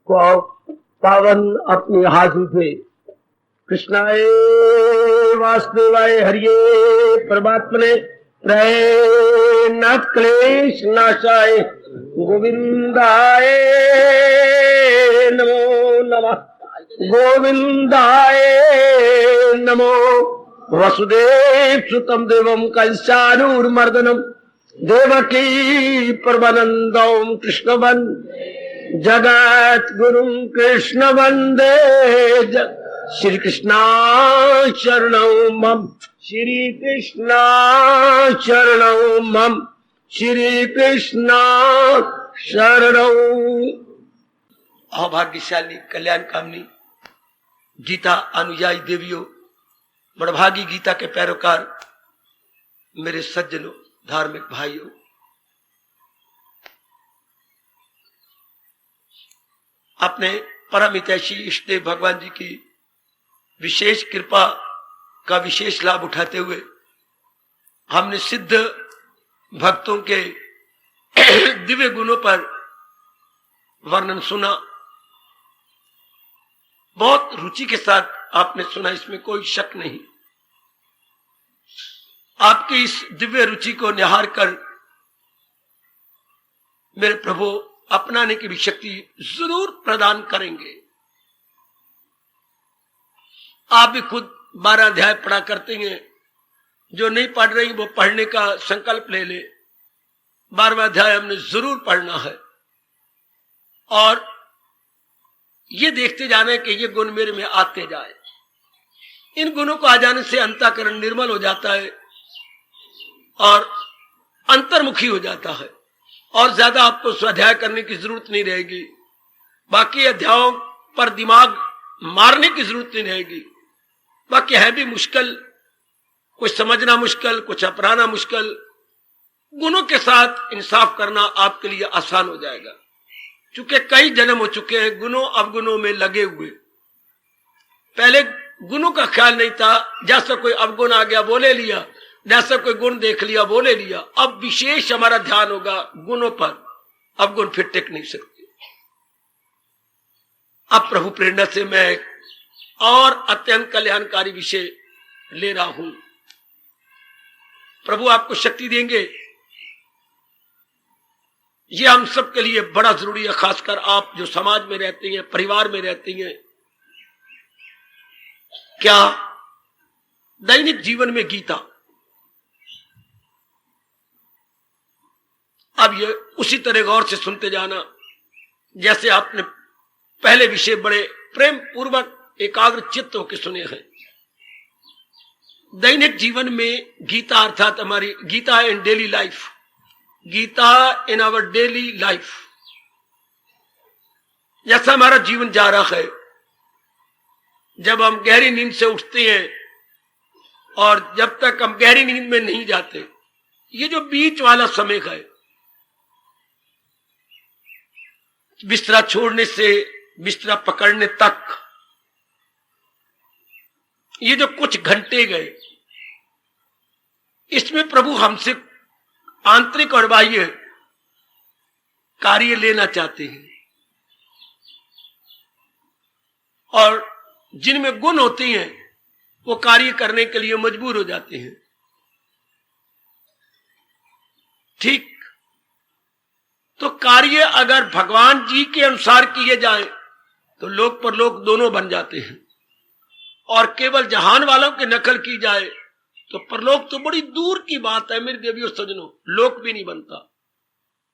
को पावन अपने हाथ उठे। कृष्णाय वासुदेवाय हरिये परमात्मने प्रय न क्लेश नाशाय गोविंदाय नमो नमः। गोविंदाय नमो। वसुदेव सुतम देवम कंसानूरमर्दनम देवकी परमानंदम कृष्ण जगत गुरु कृष्ण वंदे श्री कृष्णा शरणौ मम। श्री कृष्णा शरणौ मम। श्री कृष्णा शरणौ। अभाग्यशाली कल्याण कामनी गीता अनुयायी देवियों, बड़भागी गीता के पैरोकार मेरे सज्जनों, धार्मिक भाइयों, अपने परम हितैषी इष्टदेव भगवान जी की विशेष कृपा का विशेष लाभ उठाते हुए हमने सिद्ध भक्तों के दिव्य गुणों पर वर्णन सुना। बहुत रुचि के साथ आपने सुना, इसमें कोई शक नहीं। आपकी इस दिव्य रुचि को निहार कर मेरे प्रभु अपनाने की भी शक्ति जरूर प्रदान करेंगे। आप भी खुद 12 अध्याय पढ़ा करते हैं, जो नहीं पढ़ रही वो पढ़ने का संकल्प ले ले। 12वां अध्याय हमने जरूर पढ़ना है और ये देखते जाना है कि ये गुण मेरे में आते जाए। इन गुणों को आ जाने से अंतःकरण निर्मल हो जाता है और अंतर्मुखी हो जाता है और ज्यादा आपको स्वाध्याय करने की जरूरत नहीं रहेगी। बाकी अध्यायों पर दिमाग मारने की जरूरत नहीं रहेगी। बाकी है भी मुश्किल, कुछ समझना मुश्किल, कुछ अपनाना मुश्किल। गुणों के साथ इंसाफ करना आपके लिए आसान हो जाएगा, क्योंकि कई जन्म हो चुके हैं गुणों अवगुणों में लगे हुए। पहले गुणों का ख्याल नहीं था, जैसा कोई अवगुण आ गया वो ले लिया, जैसा कोई गुण देख लिया वो ले लिया। अब विशेष हमारा ध्यान होगा गुणों पर, अवगुण फिर टिक नहीं सकते। अब प्रभु प्रेरणा से मैं और अत्यंत कल्याणकारी विषय ले रहा हूं। प्रभु आपको शक्ति देंगे, ये हम सबके लिए बड़ा जरूरी है, खासकर आप जो समाज में रहती हैं, परिवार में रहती हैं। क्या दैनिक जीवन में गीता, अब ये उसी तरह गौर से सुनते जाना जैसे आपने पहले विषय बड़े प्रेम पूर्वक एकाग्र चित्त होकर सुने हैं। दैनिक जीवन में गीता अर्थात हमारी Gita in daily life, Gita in our daily life. जैसा हमारा जीवन जा रहा है, जब हम गहरी नींद से उठते हैं और जब तक हम गहरी नींद में नहीं जाते, ये जो बीच वाला समय है, बिस्तरा छोड़ने से बिस्तरा पकड़ने तक, ये जो कुछ घंटे गए, इसमें प्रभु हमसे आंतरिक और बाह्य कार्य लेना चाहते हैं। और जिनमें गुण होते हैं वो कार्य करने के लिए मजबूर हो जाते हैं। ठीक, तो कार्य अगर भगवान जी के अनुसार किए जाए तो लोक परलोक दोनों बन जाते हैं, और केवल जहान वालों की नकल की जाए तो परलोक तो बड़ी दूर की बात है मेरे देवियों सजनों, लोक भी नहीं बनता।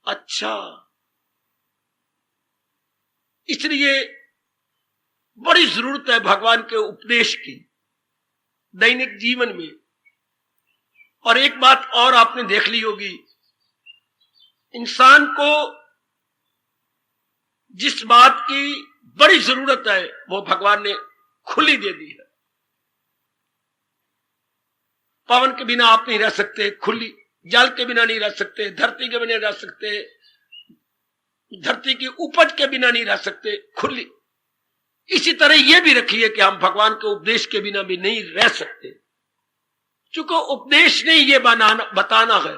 अच्छा, इसलिए बड़ी जरूरत है भगवान के उपदेश की दैनिक जीवन में। और एक बात और आपने देख ली होगी, इंसान को जिस बात की बड़ी जरूरत है वो भगवान ने खुली दे दी है। पवन के बिना आप नहीं रह सकते, खुली, जल के बिना नहीं रह सकते, धरती के बिना नहीं रह सकते, धरती की उपज के बिना नहीं रह सकते, खुली। इसी तरह यह भी रखिए कि हम भगवान के उपदेश के बिना भी नहीं रह सकते, क्योंकि उपदेश ने यह बताना है,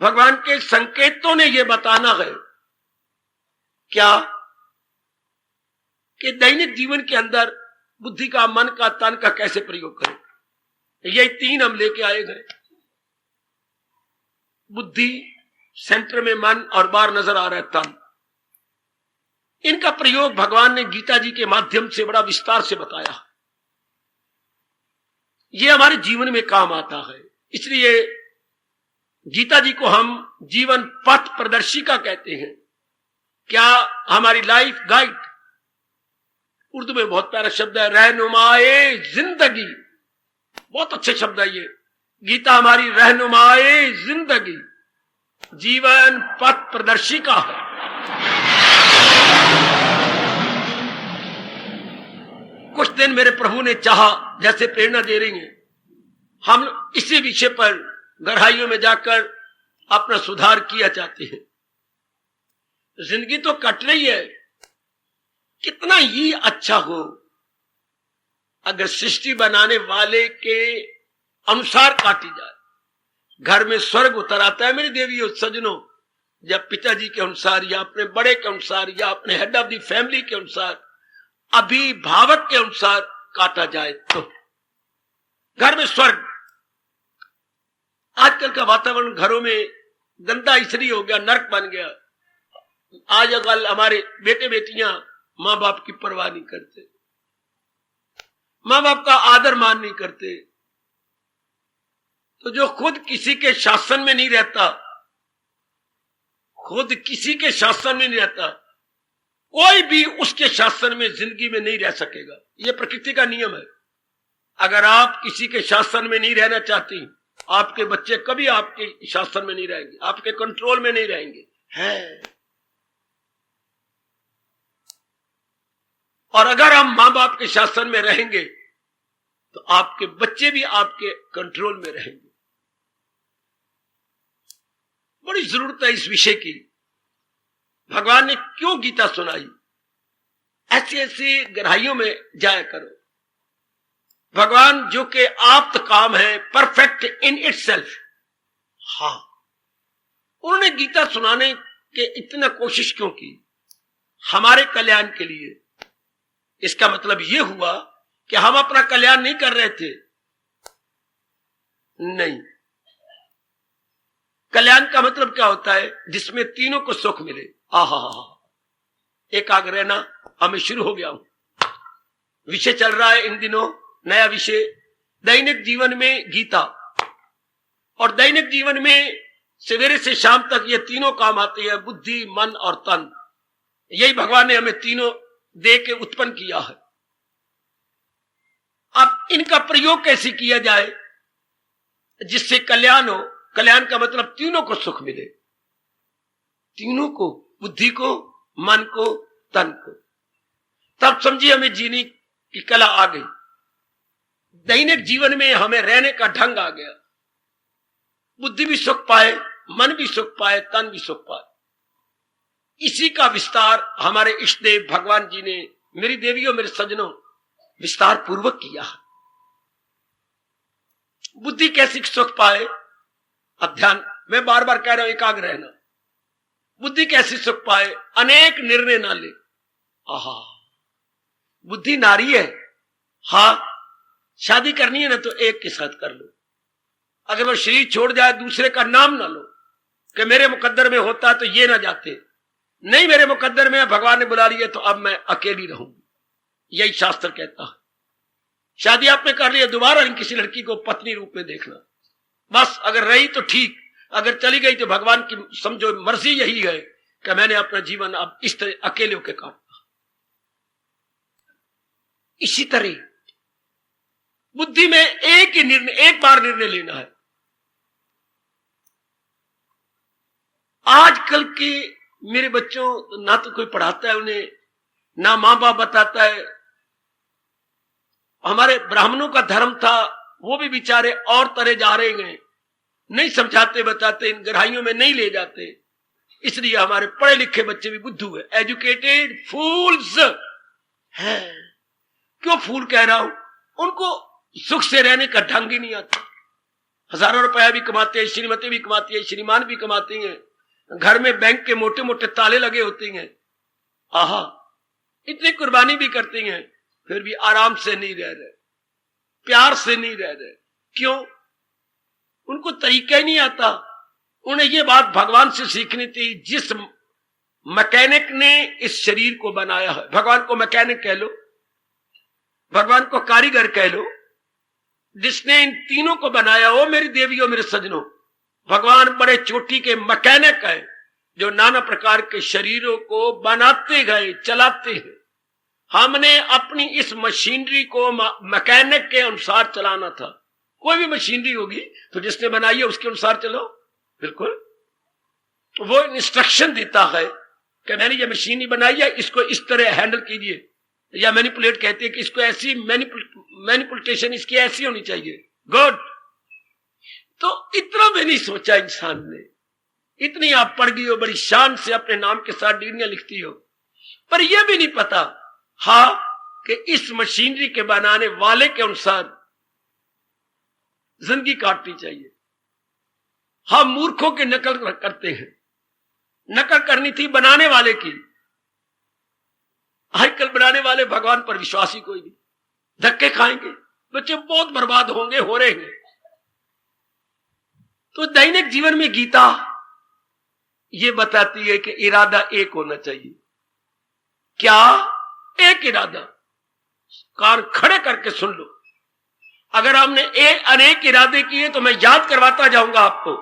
भगवान के संकेतों ने यह बताना है क्या कि दैनिक जीवन के अंदर बुद्धि का, मन का, तन का कैसे प्रयोग करें। यही 3 हम लेके आए गए। बुद्धि सेंटर में, मन और बाहर नजर आ रहा है तन। इनका प्रयोग भगवान ने गीता जी के माध्यम से बड़ा विस्तार से बताया। ये हमारे जीवन में काम आता है, इसलिए गीता जी को हम जीवन पथ प्रदर्शिका कहते हैं। क्या हमारी लाइफ गाइड। उर्दू में बहुत प्यारा शब्द है, रहनुमाए जिंदगी। बहुत अच्छे शब्द है ये। गीता हमारी रहनुमाए जिंदगी, जीवन पथ प्रदर्शिका है। कुछ दिन मेरे प्रभु ने चाहा, जैसे प्रेरणा दे रही है, हम इसी विषय पर गहराइयों में जाकर अपना सुधार किया चाहते हैं। जिंदगी तो कट रही है, कितना ही अच्छा हो अगर सृष्टि बनाने वाले के अनुसार काटी जाए। घर में स्वर्ग उतर आता है मेरी देवियों सज्जनों, जब पिताजी के अनुसार या अपने बड़े के अनुसार या अपने हेड ऑफ द फैमिली के अनुसार, अभिभावक के अनुसार काटा जाए तो घर में स्वर्ग। आजकल का वातावरण घरों में गंदा इसलिए हो गया, नरक बन गया। आजकल हमारे बेटे बेटियां मां बाप की परवाह नहीं करते, मां बाप का आदर मान नहीं करते। तो जो खुद किसी के शासन में नहीं रहता, खुद किसी के शासन में नहीं रहता, कोई भी उसके शासन में जिंदगी में नहीं रह सकेगा। यह प्रकृति का नियम है। अगर आप किसी के शासन में नहीं रहना चाहती, आपके बच्चे कभी आपके शासन में नहीं रहेंगे, आपके कंट्रोल में नहीं रहेंगे है। और अगर हम मां बाप के शासन में रहेंगे तो आपके बच्चे भी आपके कंट्रोल में रहेंगे। बड़ी जरूरत है इस विषय की। भगवान ने क्यों गीता सुनाई, ऐसी ऐसी गहराइयों में जाया करो। भगवान जो कि आप्त काम है, परफेक्ट इन इटसेल्फ, हाँ, उन्होंने गीता सुनाने के इतना कोशिश क्यों की? हमारे कल्याण के लिए। इसका मतलब यह हुआ कि हम अपना कल्याण नहीं कर रहे थे, नहीं। कल्याण का मतलब क्या होता है? जिसमें तीनों को सुख मिले। आहा, एकाग्र रहना हमें शुरू हो गया हूं। विषय चल रहा है इन दिनों, नया विषय, दैनिक जीवन में गीता। और दैनिक जीवन में सवेरे से शाम तक ये तीनों काम आते हैं, बुद्धि, मन और तन। यही भगवान ने हमें तीनों दे के उत्पन्न किया है। अब इनका प्रयोग कैसे किया जाए जिससे कल्याण हो? कल्याण का मतलब तीनों को सुख मिले, तीनों को, बुद्धि को, मन को, तन को। तब समझिए हमें जीने की कला आ गई। दैनिक जीवन में हमें रहने का ढंग आ गया। बुद्धि भी सुख पाए, मन भी सुख पाए, तन भी सुख पाए। इसी का विस्तार हमारे इष्ट देव भगवान जी ने, मेरी देवियों, मेरे सज्जनों, विस्तार पूर्वक किया है। बुद्धि कैसे सुख पाए? अब ध्यान, मैं बार बार कह रहा हूं एकाग्र रहना। बुद्धि कैसे सुख पाए? अनेक निर्णय ना ले। आहा, बुद्धि नारी है, हाँ, शादी करनी है ना तो एक के साथ कर लो। अगर वो शरीर छोड़ जाए, दूसरे का नाम ना लो कि मेरे मुकद्दर में होता तो ये ना जाते। नहीं, मेरे मुकद्दर में भगवान ने बुला लिया तो अब मैं अकेली रहूंगी। यही शास्त्र कहता है। शादी आपने कर लिया, दोबारा किसी लड़की को पत्नी रूप में देखना। बस अगर रही तो ठीक, अगर चली गई तो भगवान की समझो मर्जी यही है कि मैंने अपना जीवन अब इस तरह अकेले होकर काटना। इसी तरह बुद्धि में एक ही निर्णय, एक बार निर्णय लेना है। आजकल के मेरे बच्चों ना तो कोई पढ़ाता है उन्हें, ना मां बाप बताता है। हमारे ब्राह्मणों का धर्म था, वो भी बेचारे और तरह जा रहे हैं, नहीं समझाते बताते, इन गहराइयों में नहीं ले जाते। इसलिए हमारे पढ़े लिखे बच्चे भी बुद्धू है, एजुकेटेड फूल्स है। क्यों फूल कह रहा हूं? उनको सुख से रहने का ढंग ही नहीं आता। हजारों रुपया भी कमाते हैं, श्रीमती भी कमाती है, श्रीमान भी कमाते हैं, घर में बैंक के मोटे मोटे ताले लगे होते हैं, आहा, इतनी कुर्बानी भी करती हैं, फिर भी आराम से नहीं रह रहे, प्यार से नहीं रह रहे। क्यों? उनको तरीका ही नहीं आता। उन्हें ये बात भगवान से सीखनी थी, जिस मैकेनिक ने इस शरीर को बनाया है, भगवान को मैकेनिक कह लो, भगवान को कारीगर कह लो, जिसने इन तीनों को बनाया हो, मेरी देवियों, मेरे सजनों, भगवान बड़े चोटी के मैकेनिक है, जो नाना प्रकार के शरीरों को बनाते गए, चलाते हैं। हमने अपनी इस मशीनरी को मैकेनिक के अनुसार चलाना था। कोई भी मशीनरी होगी तो जिसने बनाई है उसके अनुसार चलो, बिल्कुल। वो इंस्ट्रक्शन देता है कि मैंने ये मशीनरी बनाई है, इसको इस तरह हैंडल कीजिए, या मैनिपुलेट कहते हैं कि इसको ऐसी मैनिपुलेशन इसकी ऐसी होनी चाहिए। गुड। तो इतना भी नहीं सोचा इंसान ने। इतनी आप पढ़ गई हो, बड़ी शान से अपने नाम के साथ डिग्रियां लिखती हो, पर यह भी नहीं पता कि इस मशीनरी के बनाने वाले के अनुसार जिंदगी काटनी चाहिए। हम मूर्खों की नकल करते हैं। नकल करनी थी बनाने वाले की। आजकल बनाने वाले भगवान पर विश्वास ही कोई नहीं। धक्के खाएंगे, बच्चे बहुत बर्बाद होंगे, हो रहे हैं। तो दैनिक जीवन में गीता ये बताती है कि इरादा एक होना चाहिए। क्या? एक इरादा। कान खड़े करके सुन लो। अगर हमने अनेक इरादे किए तो मैं याद करवाता जाऊंगा आपको।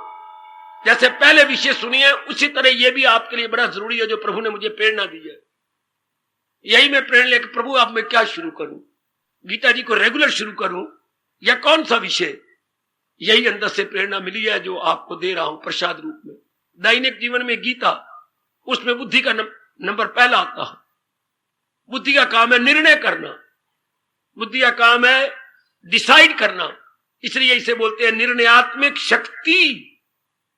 जैसे पहले विषय सुनिए, उसी तरह यह भी आपके लिए बड़ा जरूरी है, जो प्रभु ने मुझे प्रेरणा दी है। यही मैं प्रेरणा लेकर, प्रभु आप मैं क्या शुरू करूं, गीता जी को रेगुलर शुरू करूं या कौन सा विषय? यही अंदर से प्रेरणा मिली है जो आपको दे रहा हूं प्रसाद रूप में। दैनिक जीवन में गीता, उसमें बुद्धि का नंबर पहला आता है। बुद्धि का काम है निर्णय करना, बुद्धि का काम है डिसाइड करना। इसलिए इसे बोलते हैं निर्णयात्मक शक्ति।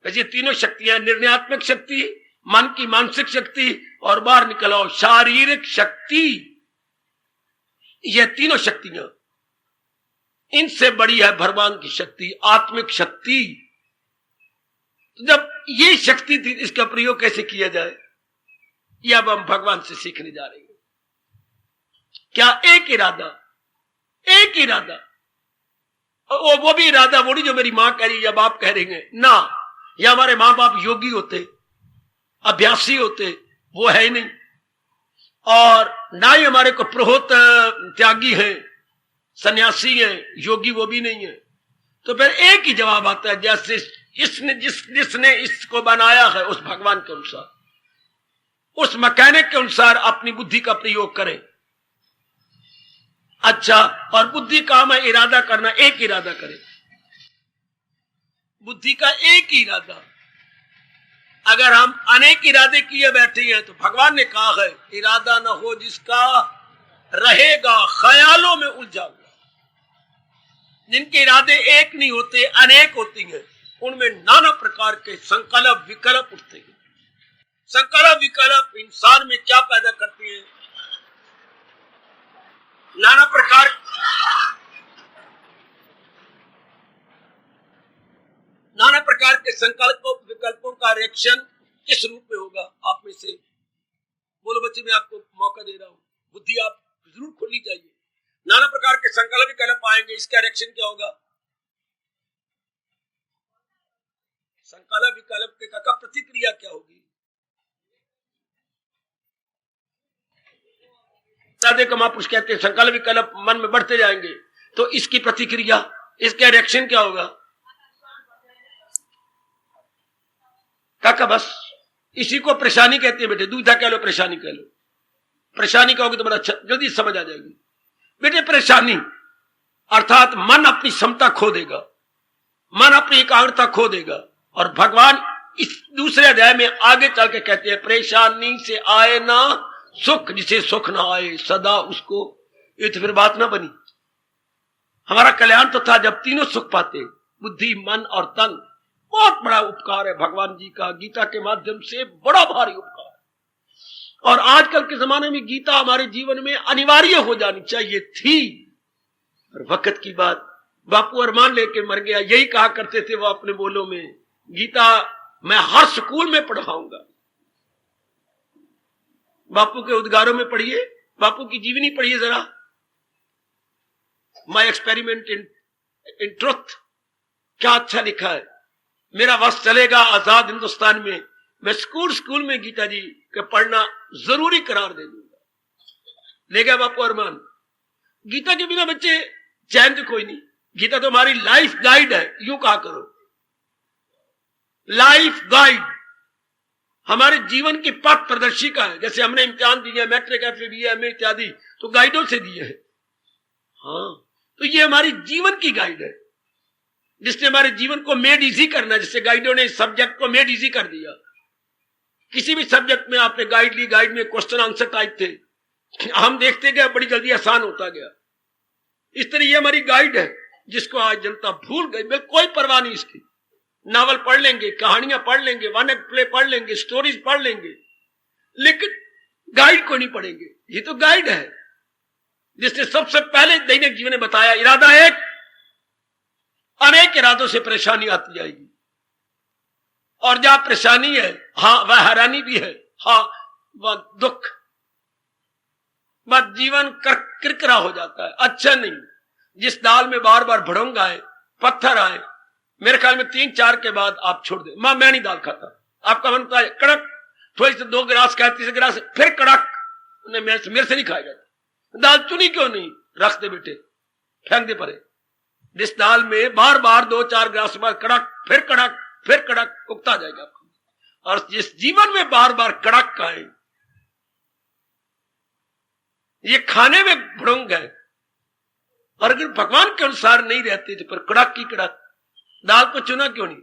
वैसे तीनों शक्तियां, निर्णयात्मक शक्ति, मन की मानसिक शक्ति, और बाहर निकल आओ शारीरिक शक्ति। ये तीनों शक्तियां, इनसे बड़ी है भगवान की शक्ति, आत्मिक शक्ति। जब ये शक्ति थी, इसका प्रयोग कैसे किया जाए, यह अब हम भगवान से सीखने जा रहे हैं। क्या? एक इरादा। एक इरादा। वो भी इरादा वो नहीं जो मेरी मां कह रही या बाप कह रहे हैं ना, या हमारे मां बाप योगी होते, अभ्यासी होते, वो है ही नहीं। और ना ही हमारे को पुरोहित त्यागी हैं, सन्यासी हैं, योगी वो भी नहीं है। तो फिर एक ही जवाब आता है, जैसे जिसने इसको बनाया है उस भगवान के अनुसार, उस मैकेनिक के अनुसार अपनी बुद्धि का प्रयोग करें। अच्छा, और बुद्धि काम है इरादा करना, एक इरादा करें। बुद्धि का एक ही इरादा। अगर हम अनेक इरादे किए बैठे हैं तो भगवान ने कहा है, इरादा न हो जिसका रहेगा ख्यालों में उलझा हुआ। जिनके इरादे एक नहीं होते, अनेक होती हैं, उनमें नाना प्रकार के संकल्प विकल्प उठते हैं। संकल्प विकल्प इंसान में क्या पैदा करती है? नाना प्रकार के संकल्पों विकल्पों का रिएक्शन किस रूप में होगा? आप में से बोलो बच्चे, मैं आपको मौका दे रहा हूं, बुद्धि आप जरूर खोलनी चाहिए। नाना प्रकार के संकल्प विकल्प आएंगे, इसका रिएक्शन क्या होगा? संकल्प विकल्प के का प्रतिक्रिया क्या होगी? साधे महापुरुष कहते हैं संकल्प विकल्प मन में बढ़ते जाएंगे, तो इसकी प्रतिक्रिया, इसका रिएक्शन क्या होगा? काका बस इसी को परेशानी कहते हैं बेटे। दुविधा कह लो, परेशानी कह लो। परेशानी कहोगे तो बड़ा अच्छा जल्दी समझ आ जाएगी बेटे। परेशानी अर्थात मन अपनी क्षमता खो देगा, मन अपनी एकाग्रता खो देगा। और भगवान इस दूसरे अध्याय में आगे चल के कहते हैं, परेशानी से आए ना सुख, जिसे सुख ना आए सदा उसको। ये तो फिर बात ना बनी। हमारा कल्याण तो था जब तीनों सुख पाते, बुद्धि, मन और तन। बहुत बड़ा उपकार है भगवान जी का, गीता के माध्यम से बड़ा भारी उपकार। और आजकल के जमाने में गीता हमारे जीवन में अनिवार्य हो जानी चाहिए थी, और वक्त की बात। बापू अरमान लेके मर गया, यही कहा करते थे वो अपने बोलों में, गीता मैं हर स्कूल में पढ़ाऊंगा। बापू के उद्गारों में पढ़िए, बापू की जीवनी पढ़िए जरा। माई एक्सपेरिमेंट इन ट्रुथ, क्या अच्छा लिखा है। मेरा वक्त चलेगा आजाद हिंदुस्तान में, मैं स्कूल में गीता जी के पढ़ना जरूरी करार दे दूंगा। ले गया बापू अरमान। गीता के बिना बच्चे चैन तो कोई नहीं। गीता तो हमारी लाइफ गाइड है, यूं कहा करो, लाइफ गाइड, हमारे जीवन की पथ प्रदर्शिका है। जैसे हमने इम्तिहान दिए, मैट्रिक, एफए, एमए इत्यादि, तो गाइडों से दिए हैं। हाँ, तो ये हमारी जीवन की गाइड है, जिसने हमारे जीवन को मेड इजी करना। जैसे गाइडों ने सब्जेक्ट को मेड इजी कर दिया। किसी भी सब्जेक्ट में आपने गाइड ली, गाइड में क्वेश्चन आंसर टाइप थे, हम देखते गए, बड़ी जल्दी आसान होता गया। इस तरह ये हमारी गाइड है, जिसको आज जनता भूल गई। मैं कोई परवाह नहीं इसकी। नावल पढ़ लेंगे, कहानियां पढ़ लेंगे, वन एक्ट प्ले पढ़ लेंगे, स्टोरीज पढ़ लेंगे, लेकिन गाइड को नहीं पढ़ेंगे। ये तो गाइड है, जिसने सबसे पहले दैनिक जीवन में बताया, इरादा एक, अनेक इरादों से परेशानी आती जाएगी, और जहां परेशानी है, हाँ वह हैरानी भी है, हाँ वह दुख, वह जीवन किरकिरा हो जाता है, अच्छा नहीं। जिस दाल में बार बार भड़ोंग आए, पत्थर आए, मेरे ख्याल में 3-4 के बाद आप छोड़ दे। मां मैं नहीं दाल खाता, आपका मन होता है कड़क, थोड़ी से 2 गिलास खाए, 3 गिलास फिर कड़क, मेरे से नहीं खाया जाता। दाल चुनी क्यों नहीं, रख दे बेटे, फेंक दे परे। जिस दाल में बार बार 2-4 गिलास के बाद कड़क, फिर कड़क, फिर कड़क, उगता जाएगा आपको। और जिस जीवन में बार बार कड़क आए, ये खाने में भड़ोंग है, और अगर भगवान के अनुसार नहीं रहते तो फिर कड़क की कड़क। दाल को चुना क्यों नहीं,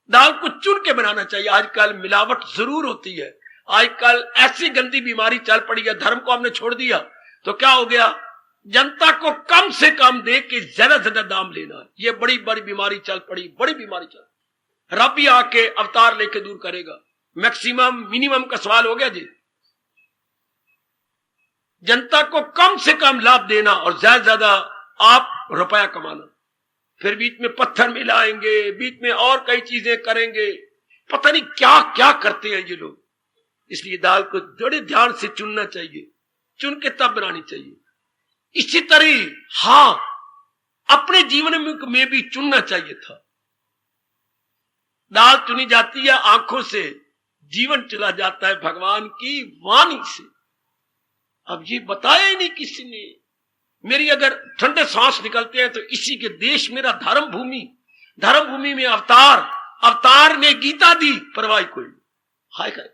दाल को चुन के बनाना चाहिए। आजकल मिलावट जरूर होती है, आजकल ऐसी गंदी बीमारी चल पड़ी है, धर्म को हमने छोड़ दिया तो क्या हो गया, जनता को कम से कम दे के ज्यादा ज्यादा दाम लेना, ये बड़ी बड़ी बीमारी चल पड़ी, बड़ी बीमारी चल। रब भी आके अवतार लेके दूर करेगा। मैक्सिमम मिनिमम का सवाल हो गया जी। जनता को कम से कम लाभ देना और ज्यादा ज्यादा आप रुपया कमाना, फिर बीच में पत्थर मिलाएंगे, बीच में और कई चीजें करेंगे, पता नहीं क्या क्या करते हैं ये लोग। इसलिए दाल को बड़े ध्यान से चुनना चाहिए, चुन के तब बनानी चाहिए। इसी तरह हाँ, अपने जीवन में भी चुनना चाहिए था। दाल चुनी जाती है आंखों से, जीवन चला जाता है भगवान की वाणी से। अब ये बताया ही नहीं किसी ने। मेरी अगर ठंडे सांस निकलते हैं तो इसी के देश, मेरा धर्म भूमि, धर्म भूमि में अवतार ने गीता दी, परवाह कोई हाय हाय।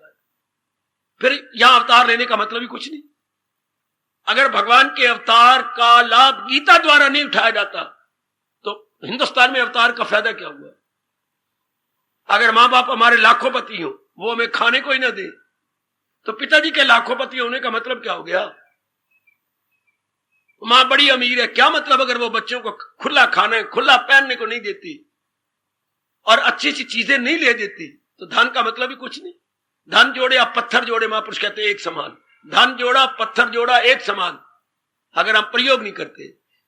फिर यहां अवतार लेने का मतलब ही कुछ नहीं। अगर भगवान के अवतार का लाभ गीता द्वारा नहीं उठाया जाता तो हिंदुस्तान में अवतार का फायदा क्या हुआ। अगर मां बाप हमारे लाखोपति हो, वो हमें खाने को ही ना दे, तो पिताजी के लाखोपति होने का मतलब क्या हो गया। मां बड़ी अमीर है, क्या मतलब अगर वो बच्चों को खुला खाने, खुला पहनने को नहीं देती और अच्छी सी चीजें नहीं ले देती, तो धन का मतलब ही कुछ नहीं। धन जोड़े या पत्थर जोड़े, महापुरुष कहते हैं एक समान। धन जोड़ा, पत्थर जोड़ा, एक समान। अगर हम प्रयोग नहीं करते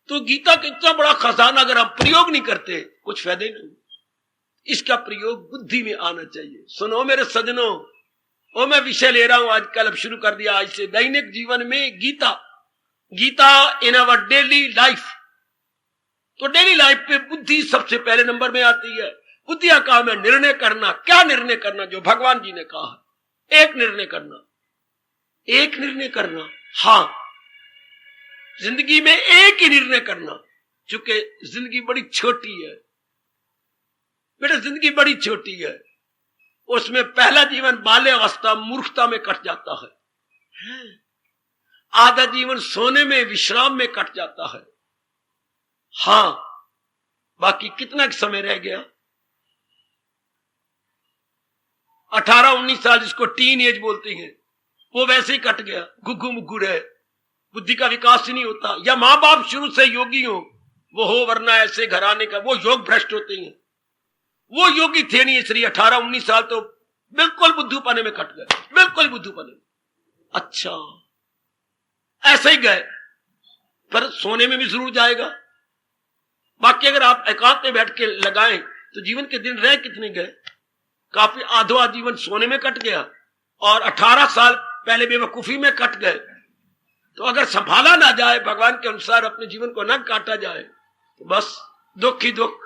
तो गीता का इतना बड़ा खजाना अगर हम प्रयोग नहीं करते, कुछ फायदे नहीं। इसका प्रयोग बुद्धि में आना चाहिए। सुनो मेरे सजनों, वो मैं विषय ले रहा हूं आजकल, अब शुरू कर दिया आज से, दैनिक जीवन में गीता, गीता इन अवर डेली लाइफ। तो डेली लाइफ पे बुद्धि सबसे पहले नंबर में आती है। बुद्धि का काम है निर्णय करना। क्या निर्णय करना, जो भगवान जी ने कहा है, एक निर्णय करना, एक निर्णय करना। हाँ, जिंदगी में एक ही निर्णय करना, चूंकि जिंदगी बड़ी छोटी है बेटा, जिंदगी बड़ी छोटी है। उसमें पहला जीवन बाल्य अवस्था मूर्खता में कट जाता है, आधा जीवन सोने में, विश्राम में कट जाता है। हाँ, बाकी कितना समय रह गया, 18-19 साल जिसको टीन एज बोलते हैं, वो वैसे ही कट गया, गुग्गू मुग्गू रहे, बुद्धि का विकास ही नहीं होता। या मां बाप शुरू से योगी हो, वो हो, वरना ऐसे घराने का, वो योग भ्रष्ट होते हैं। वो योगी थे नहीं, इसलिए 18-19 साल तो बिल्कुल बुद्धूपने में कट गए, बिल्कुल बुद्धूपने में। अच्छा, ऐसे ही गए, पर सोने में भी जरूर जाएगा। बाकी अगर आप एकांत में बैठ के लगाएं तो जीवन के दिन रह कितने गए, काफी आधो जीवन सोने में कट गया, और 18 साल पहले बेवकूफी में कट गए, तो अगर संभाला ना जाए, भगवान के अनुसार अपने जीवन को न काटा जाए, तो बस दुख ही दुख।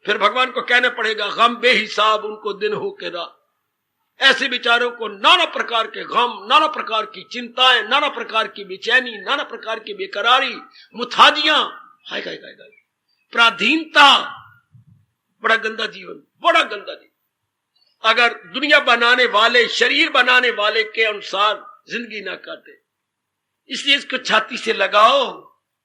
फिर भगवान को कहना पड़ेगा गम बेहिसाब उनको दिन हो के रात। ऐसे विचारों को नाना प्रकार के गम, नाना प्रकार की चिंताएं, नाना प्रकार की बेचैनी, नाना प्रकार की बेकरारी, मुथाजियां, हाय हाय हाय हाय, पराधीनता, बड़ा गंदा जीवन, बड़ा गंदा जीवन। अगर दुनिया बनाने वाले, शरीर बनाने वाले के अनुसार जिंदगी ना काटे, इसलिए इसको छाती से लगाओ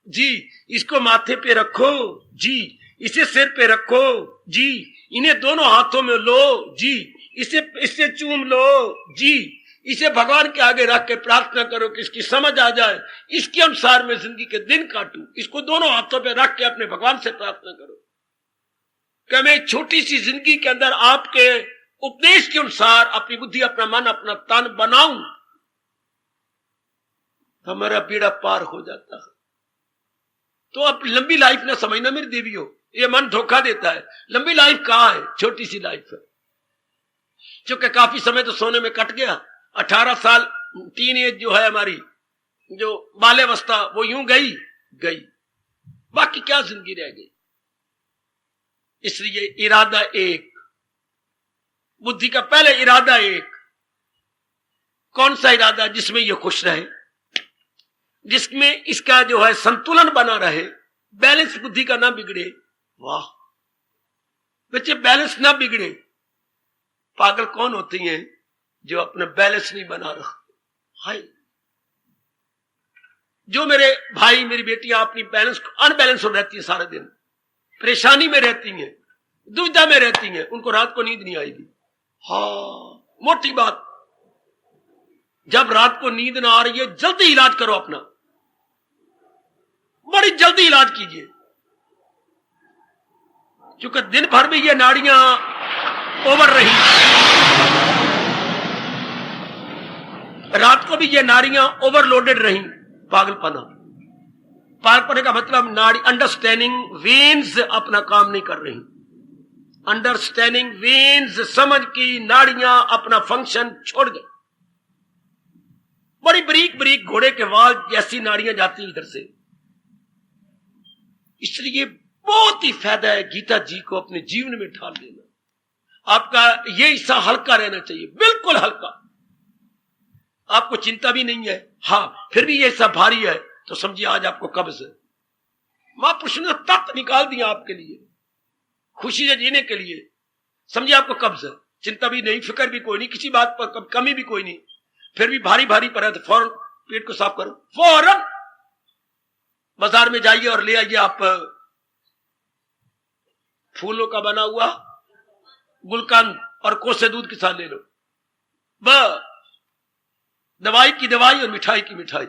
जी, इसको माथे पे रखो जी, इसे सिर पे रखो जी, इन्हें दोनों हाथों में लो जी, इससे चूम लो जी, इसे भगवान के आगे रख के प्रार्थना करो कि इसकी समझ आ जाए, इसके अनुसार मैं जिंदगी के दिन काटूं। इसको दोनों हाथों पे रख के अपने भगवान से प्रार्थना करो कि मैं छोटी सी जिंदगी के अंदर आपके उपदेश के अनुसार अपनी बुद्धि, अपना मन, अपना तन बनाऊं, तो हमारा बेड़ा पार हो जाता है। तो अब लंबी लाइफ ना समझना मेरी देवियों, ये मन धोखा देता है। लंबी लाइफ कहां है, छोटी सी लाइफ है। क्योंकि काफी समय तो सोने में कट गया, 18 साल टीन एज जो है हमारी, जो बाल्यावस्था, वो यूं गई, बाकी क्या जिंदगी रह गई। इसलिए इरादा एक, बुद्धि का पहले इरादा एक। कौन सा इरादा? जिसमें ये खुश रहे, जिसमें इसका जो है संतुलन बना रहे, बैलेंस बुद्धि का ना बिगड़े। वाह बच्चे, बैलेंस ना बिगड़े। पागल कौन होती हैं जो अपना बैलेंस नहीं बना रखते। हाय, जो मेरे भाई, मेरी बेटियां अपनी बैलेंस अनबैलेंस हो रहती है, सारा दिन परेशानी में रहती हैं, दुविधा में रहती हैं, उनको रात को नींद नहीं आएगी। हाँ, मोटी बात, जब रात को नींद ना आ रही है, जल्दी इलाज करो अपना, बड़ी जल्दी इलाज कीजिए। क्योंकि दिन भर में ये नाड़ियां ओवर रही, रात को भी ये नाड़ियां ओवरलोडेड रही। पागलपने का मतलब नाड़ी, अंडरस्टैंडिंग वेन्स अपना काम नहीं कर रही। अंडरस्टैंडिंग वेन्स, समझ की नाड़ियां अपना फंक्शन छोड़ गई। बड़ी बरीक बरीक घोड़े के वाल जैसी नाड़ियां जाती इधर से। इसलिए बहुत ही फायदा है गीता जी को अपने जीवन में ढाल लेना। आपका ये हिस्सा हल्का रहना चाहिए, बिल्कुल हल्का। आपको चिंता भी नहीं है, हाँ, फिर भी ये हिस्सा भारी है, तो समझिए आज आपको कब्ज है। महापुरुष ने तत्व निकाल दिया आपके लिए, खुशी से जीने के लिए। समझिए आपको कब्ज है, चिंता भी नहीं, फिक्र भी कोई नहीं, किसी बात पर कमी भी कोई नहीं, फिर भी भारी भारी पर है, तो फौरन पेट को साफ करो, फौरन बाजार में जाइए और ले आइए आप फूलों का बना हुआ गुलकंद और कोसे दूध के साथ ले लो। बस दवाई की दवाई और मिठाई की मिठाई।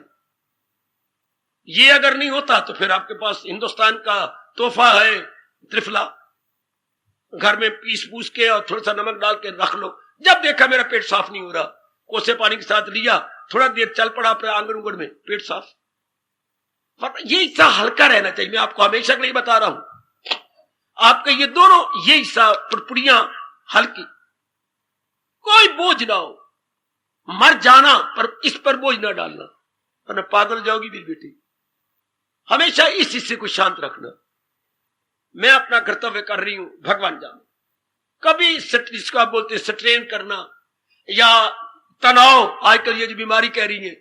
ये अगर नहीं होता तो फिर आपके पास हिंदुस्तान का तोहफा है त्रिफला, घर में पीस पूस के और थोड़ा सा नमक डाल के रख लो। जब देखा मेरा पेट साफ नहीं हो रहा, कोसे पानी के साथ लिया, थोड़ा देर चल पड़ा अपने आंगन उंगन में, पेट साफ। ये हिस्सा हल्का रहना चाहिए। मैं आपको हमेशा के लिए बता रहा हूं, आपके ये दोनों ये हिस्सा पुड़पुड़ियां हल्की, कोई बोझ ना हो। मर जाना पर इस पर बोझ ना डालना, वरना पागल हो जाओगी मेरी बेटी। हमेशा इस हिस्से को शांत रखना। मैं अपना कर्तव्य कर रही हूं, भगवान जाने। कभी जिसको आप बोलते हैं स्ट्रेन करना या तनाव, आजकल ये जो बीमारी कह रही है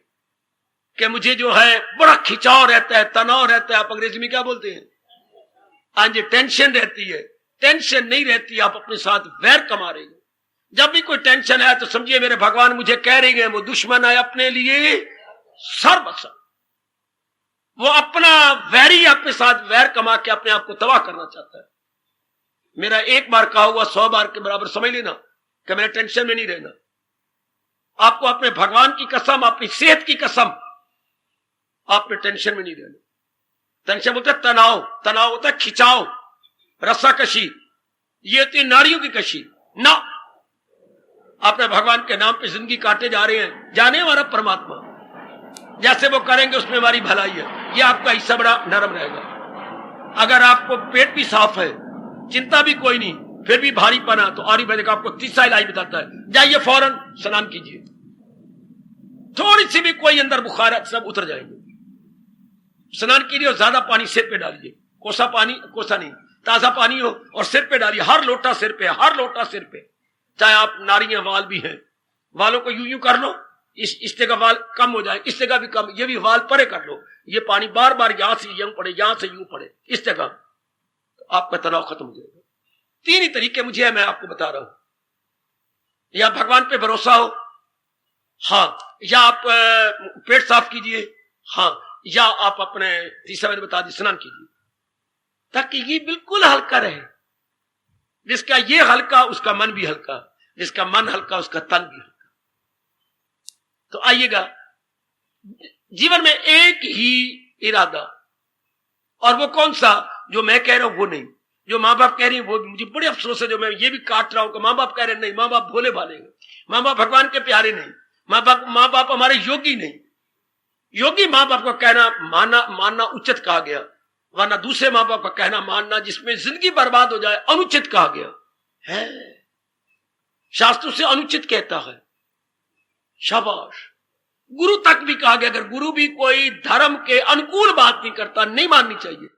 कि मुझे जो है बड़ा खिंचाव रहता है, तनाव रहता है, आप अंग्रेजी में क्या बोलते हैं? आज टेंशन रहती है। टेंशन नहीं रहती, आप अपने साथ वैर कमा रहे हो। जब भी कोई टेंशन है तो समझिए मेरे भगवान मुझे कह रहे हैं वो दुश्मन है अपने लिए सर्वसर्व। वो अपना वैरी अपने साथ वैर कमा के अपने आप को तबाह करना चाहता है। मेरा एक बार कहा हुआ 100 बार के बराबर समझ लेना कि मेरे टेंशन में नहीं रहना। आपको अपने भगवान की कसम, अपनी सेहत की कसम, आपने टेंशन में नहीं रहना। टेंशन बोलते तनाव, तनाव होता है खिंचाव, रस्सा कशी, ये होती है नाड़ियों की कशी ना। आपने भगवान के नाम पे जिंदगी काटे जा रहे हैं, जाने हमारा परमात्मा जैसे वो करेंगे उसमें हमारी भलाई है। ये आपका हिस्सा बड़ा नरम रहेगा। अगर आपको पेट भी साफ है, चिंता भी कोई नहीं, फिर भी भारी पना, तो आर्यवैदिक आपको तीसरा इलाज बताता है, जाइए फौरन स्नान कीजिए। थोड़ी सी भी कोई अंदर बुखार सब उतर जाएंगे। स्नान कीजिए और ज्यादा पानी सिर पे डालिए, कोसा पानी, कोसा नहीं, ताजा पानी हो और सिर पे डालिए, हर लोटा सिर पे, हर लोटा सिर पे। चाहे आप नारियां वाल भी हैं, वालों को यूं यूं कर लो, इस जगह वाल कम हो जाए, इस जगह भी कम, ये भी वाल परे कर लो, ये पानी बार बार यहां से यूं पड़े, यहां से यूं पड़े, इस जगह, तो आपका तनाव खत्म हो जाएगा। 3 ही तरीके मुझे है, मैं आपको बता रहा हूं। या भगवान पे भरोसा हो, हाँ, या आप पेट साफ कीजिए, हाँ, या आप अपने तीसरा मैंने बता दी स्नान कीजिए, ताकि ये बिल्कुल हल्का रहे। जिसका ये हल्का उसका मन भी हल्का, जिसका मन हल्का उसका तन भी हल्का। तो आइएगा, जीवन में एक ही इरादा, और वो कौन सा? जो मैं कह रहा हूं वो नहीं, जो माँ बाप कह रही है वो भी। मुझे बड़े अफसोस है जो मैं ये भी काट रहा हूं कि माँ बाप कह रहे नहीं, माँ बाप भोले भाले हैं, माँ बाप भगवान के प्यारे नहीं, माँ बाप हमारे योगी नहीं। योगी माँ बाप का कहना मानना उचित कहा गया, वरना दूसरे माँ बाप का कहना मानना जिसमें जिंदगी बर्बाद हो जाए अनुचित कहा गया है। शास्त्रों से अनुचित कहता है, शाबाश। गुरु तक भी कहा गया, अगर गुरु भी कोई धर्म के अनुकूल बात नहीं करता, नहीं माननी चाहिए,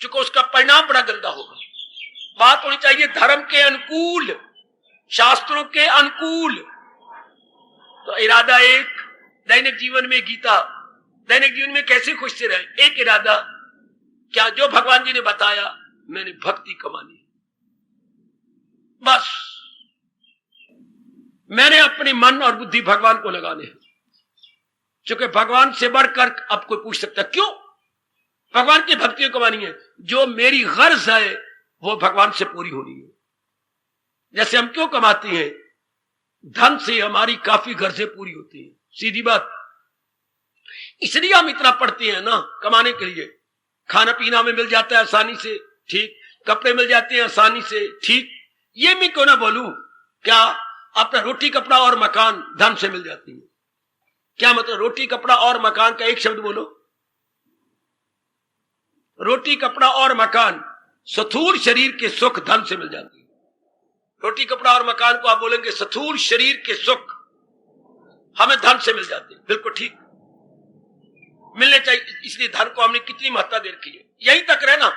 क्योंकि उसका परिणाम बड़ा गंदा होगा। बात होनी चाहिए धर्म के अनुकूल, शास्त्रों के अनुकूल। तो इरादा एक, दैनिक जीवन में गीता, दैनिक जीवन में कैसे खुश से रहे। एक इरादा, क्या जो भगवान जी ने बताया, मैंने भक्ति कमानी, बस मैंने अपने मन और बुद्धि भगवान को लगाने हैं। क्योंकि भगवान से बढ़कर अब कोई पूछ सकता क्यों? भगवान की भक्ति कमानी है, जो मेरी गर्ज है वो भगवान से पूरी होनी है। जैसे हम क्यों कमाते हैं? धन से हमारी काफी गर्जें पूरी होती हैं, सीधी बात। इसलिए हम इतना पढ़ते हैं ना, कमाने के लिए। खाना पीना में मिल जाता है आसानी से, ठीक, कपड़े मिल जाते हैं आसानी से, ठीक। ये मैं क्यों ना बोलूं, क्या अपना रोटी कपड़ा और मकान धन से मिल जाती है? क्या मतलब? रोटी कपड़ा और मकान का एक शब्द बोलो। रोटी कपड़ा और मकान, स्थूल शरीर के सुख धन से मिल जाती है। रोटी कपड़ा और मकान को आप बोलेंगे स्थूल शरीर के सुख हमें धन से मिल जाते हैं, बिल्कुल ठीक, मिलने चाहिए। इसलिए धन को हमने कितनी महत्ता दे रखी है। यहीं तक रहना,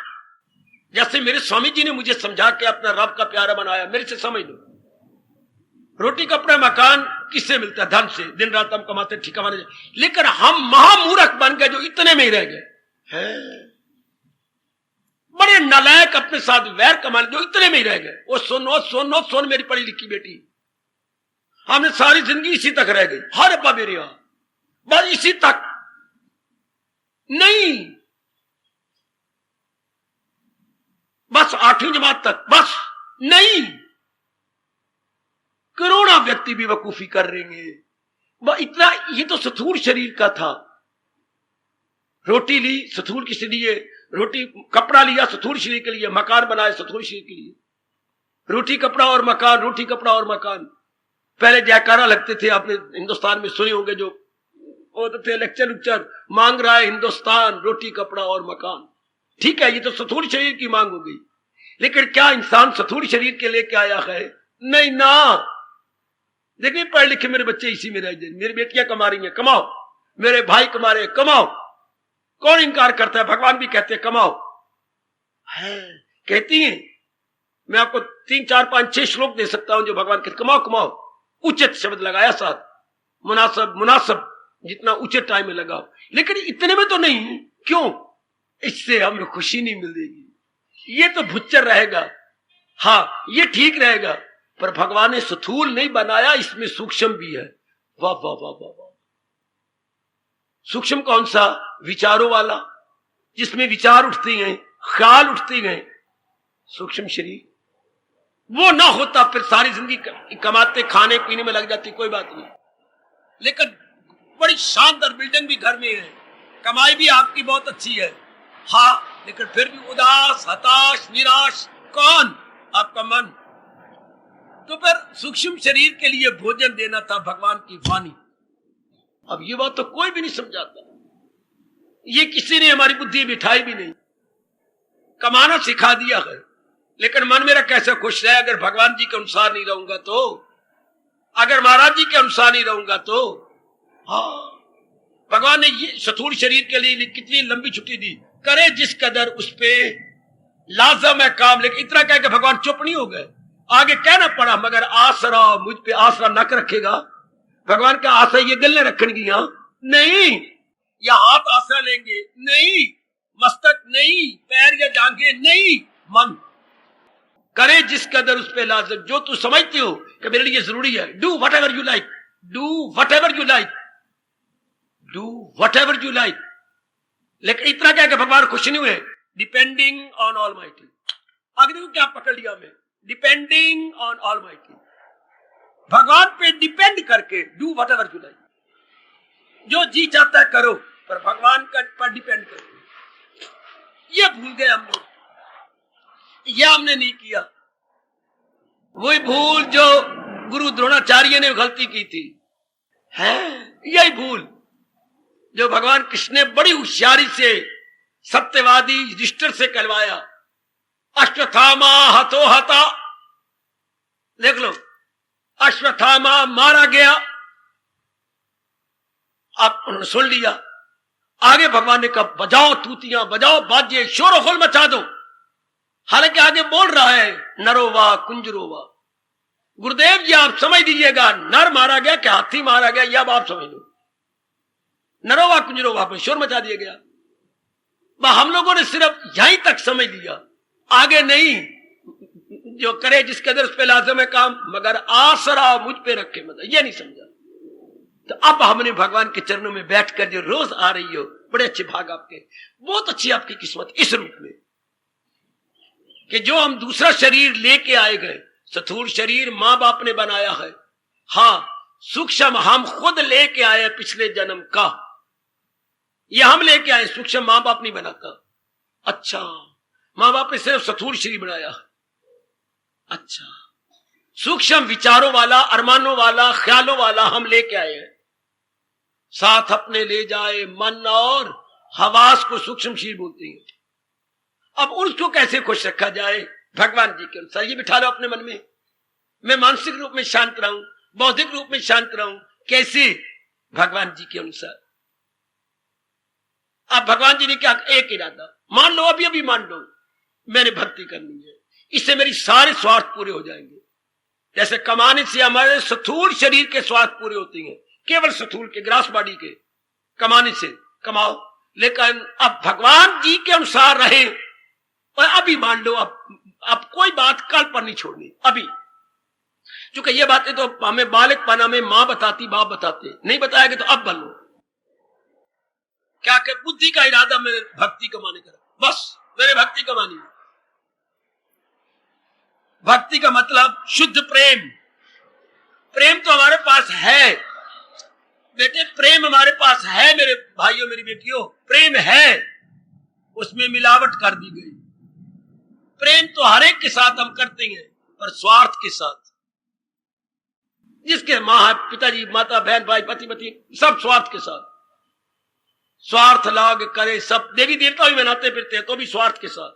जैसे मेरे स्वामी जी ने मुझे समझा के अपना रब का प्यारा बनाया, मेरे से समझ लो। रोटी कपड़ा मकान किससे मिलता है? धन से। दिन रात हम कमाते ठीक माने, लेकिन हम महामूर्ख बन गए जो इतने में ही रह गए हैं। बड़े नालायक अपने साथ वैर कमाने जो इतने में ही रह गए। वो सुन मेरी पढ़ी लिखी बेटी, हमने सारी जिंदगी इसी तक रह गई। हर अब्बा मेरे यहां बस इसी तक नहीं, बस 8वीं जमात तक, बस नहीं। करोड़ों व्यक्ति भी वकूफी कर रहे हैं। इतना, ये तो स्थूल शरीर का था। रोटी ली स्थूल किस लिए? रोटी कपड़ा लिया स्थूल शरीर के लिए, मकान बनाए स्थूल शरीर के लिए। रोटी कपड़ा और मकान, रोटी कपड़ा और मकान। पहले जयकारा लगते थे, आपने हिंदुस्तान में सुने होंगे, जो होते थे लेक्चर मांग रहा है हिंदुस्तान रोटी कपड़ा और मकान। ठीक है, ये तो स्थूल शरीर की मांग हो गई, लेकिन क्या इंसान स्थूल शरीर के लेके आया है? नहीं ना। देखिए पढ़ लिखे मेरे बच्चे इसी में रह जाए, मेरी बेटियां कमा रही हैं, कमाओ, मेरे भाई कमा रहे हैं, कमाओ। कौन इनकार करता है? भगवान भी कहते हैं कमाओ, है कहती हैं। मैं आपको 3, 4, 5, 6 श्लोक दे सकता हूं जो भगवान कहते कमाओ कमाओ। उचित शब्द लगाया साथ, मुनासब जितना उचित टाइम में लगाओ, लेकिन इतने में तो नहीं। क्यों? इससे हमें खुशी नहीं मिलेगी, ये तो भुच्चर रहेगा। हाँ, ये ठीक रहेगा, पर भगवान ने स्थूल नहीं बनाया, इसमें सूक्ष्म भी है। वाह वाह वाह वाह वाह। सूक्ष्म कौन सा? विचारों वाला, जिसमें विचार उठते हैं, ख्याल उठते हैं, सूक्ष्म शरीर। वो ना होता फिर सारी जिंदगी कमाते खाने पीने में लग जाती, कोई बात नहीं। लेकिन बड़ी शानदार बिल्डिंग भी घर में है, कमाई भी आपकी बहुत अच्छी है, हाँ, लेकिन फिर भी उदास, हताश, निराश। कौन? आपका मन। तो फिर सूक्ष्म शरीर के लिए भोजन देना था भगवान की वाणी। अब ये बात तो कोई भी नहीं समझाता, ये किसी ने हमारी बुद्धि बिठाई भी नहीं। कमाना सिखा दिया है, लेकिन मन मेरा कैसे खुश रहे अगर भगवान जी के अनुसार नहीं रहूंगा तो, अगर महाराज जी के अनुसार नहीं रहूंगा तो। हाँ, भगवान ने ये स्थूल शरीर के लिए कितनी लंबी छुट्टी दी, करे जिस कदर उस पे लाजम है काम। लेकिन इतना कह के भगवान चुप नहीं हो गए, आगे कहना पड़ा मगर आसरा मुझ पे आसरा नक रखेगा। भगवान का आसरा ये गले रखने यहाँ नहीं, या हाथ आसरा लेंगे नहीं, मस्तक नहीं, पैर या जांघें नहीं, मन करे जिस कदर उस पे लाजम, जो तू समझते हो कि मेरे लिए जरूरी है। Do what ever you like, do what ever you like, do what ever you like. लेकिन इतना क्या कि भगवान खुश नहीं हुए, डिपेंडिंग ऑन ऑलमाइटी। आगे देखो क्या पकड़ लिया मैं, डिपेंडिंग ऑन ऑलमाइटी, भगवान पे डिपेंड करके do what ever you like, जो जी चाहता है करो, पर भगवान पर डिपेंड करो। ये भूल गए हम लोग, यह हमने नहीं किया। वही भूल जो गुरु द्रोणाचार्य ने गलती की थी है, यही भूल जो भगवान कृष्ण ने बड़ी होशियारी से सत्यवादी युधिष्ठिर से कहलवाया। अश्वत्थामा हतो हता, देख लो, अश्वत्थामा मारा गया। आप उन्होंने सुन लिया, आगे भगवान ने कहा बजाओ तूतियां, बजाओ बाजे, शोर गुल मचा दो। हालांकि आगे बोल रहा है नरोवा कुंजरोवा। गुरुदेव जी आप समझ लीजिएगा, नर मारा गया कि हाथी मारा गया, यह आप समझ लो। नरोवा कुंजरोवा पर शोर मचा दिया गया। हम लोगों ने सिर्फ यहीं तक समझ लिया, आगे नहीं। जो करे जिस कदर उस पे लाजम है काम, मगर आसरा मुझ पे रखे, मतलब ये नहीं समझा। तो अब हमने भगवान के चरणों में बैठकर जो रोज आ रही हो, बड़े अच्छे भाग आपके, बहुत अच्छी आपकी किस्मत इस रूप में कि जो हम दूसरा शरीर लेके आए गए। स्थूल शरीर मां बाप ने बनाया है, हाँ, सूक्ष्म हम खुद लेके आए पिछले जन्म का, ये हम लेके आए, सूक्ष्म मां बाप नहीं बनाता। अच्छा, मां बाप ने सिर्फ स्थूल शरीर बनाया। अच्छा, सूक्ष्म विचारों वाला, अरमानों वाला, ख्यालों वाला हम लेके आए हैं, साथ अपने ले जाए मन और हवास को सूक्ष्म शरीर बोलते हैं। अब उसको कैसे खुश रखा जाए? भगवान जी के अनुसार ये बिठा लो अपने मन में, मैं मानसिक रूप में शांत रहूं, बौद्धिक रूप में शांत रहूं, कैसे? भगवान जी के अनुसार। अब भगवान जी ने क्या, एक इरादा मान लो, अभी अभी मान लो, मैंने भक्ति करनी है, इससे मेरी सारे स्वार्थ पूरे हो जाएंगे। जैसे कमाने से हमारे स्थूल शरीर के स्वार्थ पूरे होते हैं, केवल स्थूल के, ग्रास बॉडी के, कमाने से कमाओ। लेकिन अब भगवान जी के अनुसार रहे, और अभी मान लो, अब कोई बात कल पर नहीं छोड़नी अभी, क्योंकि ये बातें तो हमें बालकपना में मां बताती, बाप बताते, नहीं बताएंगे तो अब बनो क्या कि बुद्धि का इरादा मेरे भक्ति कमाने का, बस मेरे भक्ति कमानी है। भक्ति का मतलब शुद्ध प्रेम। प्रेम तो हमारे पास है बेटे, प्रेम हमारे पास है मेरे भाइयों मेरी बेटियों, प्रेम है, उसमें मिलावट कर दी गई। प्रेम तो हर एक के साथ हम करते हैं, पर स्वार्थ के साथ। जिसके माँ, पिताजी, माता, बहन, भाई, पति, पत्नी, सब स्वार्थ के साथ। स्वार्थ लाग करे सब, देवी देवता भी मनाते फिरते हैं तो भी स्वार्थ के साथ,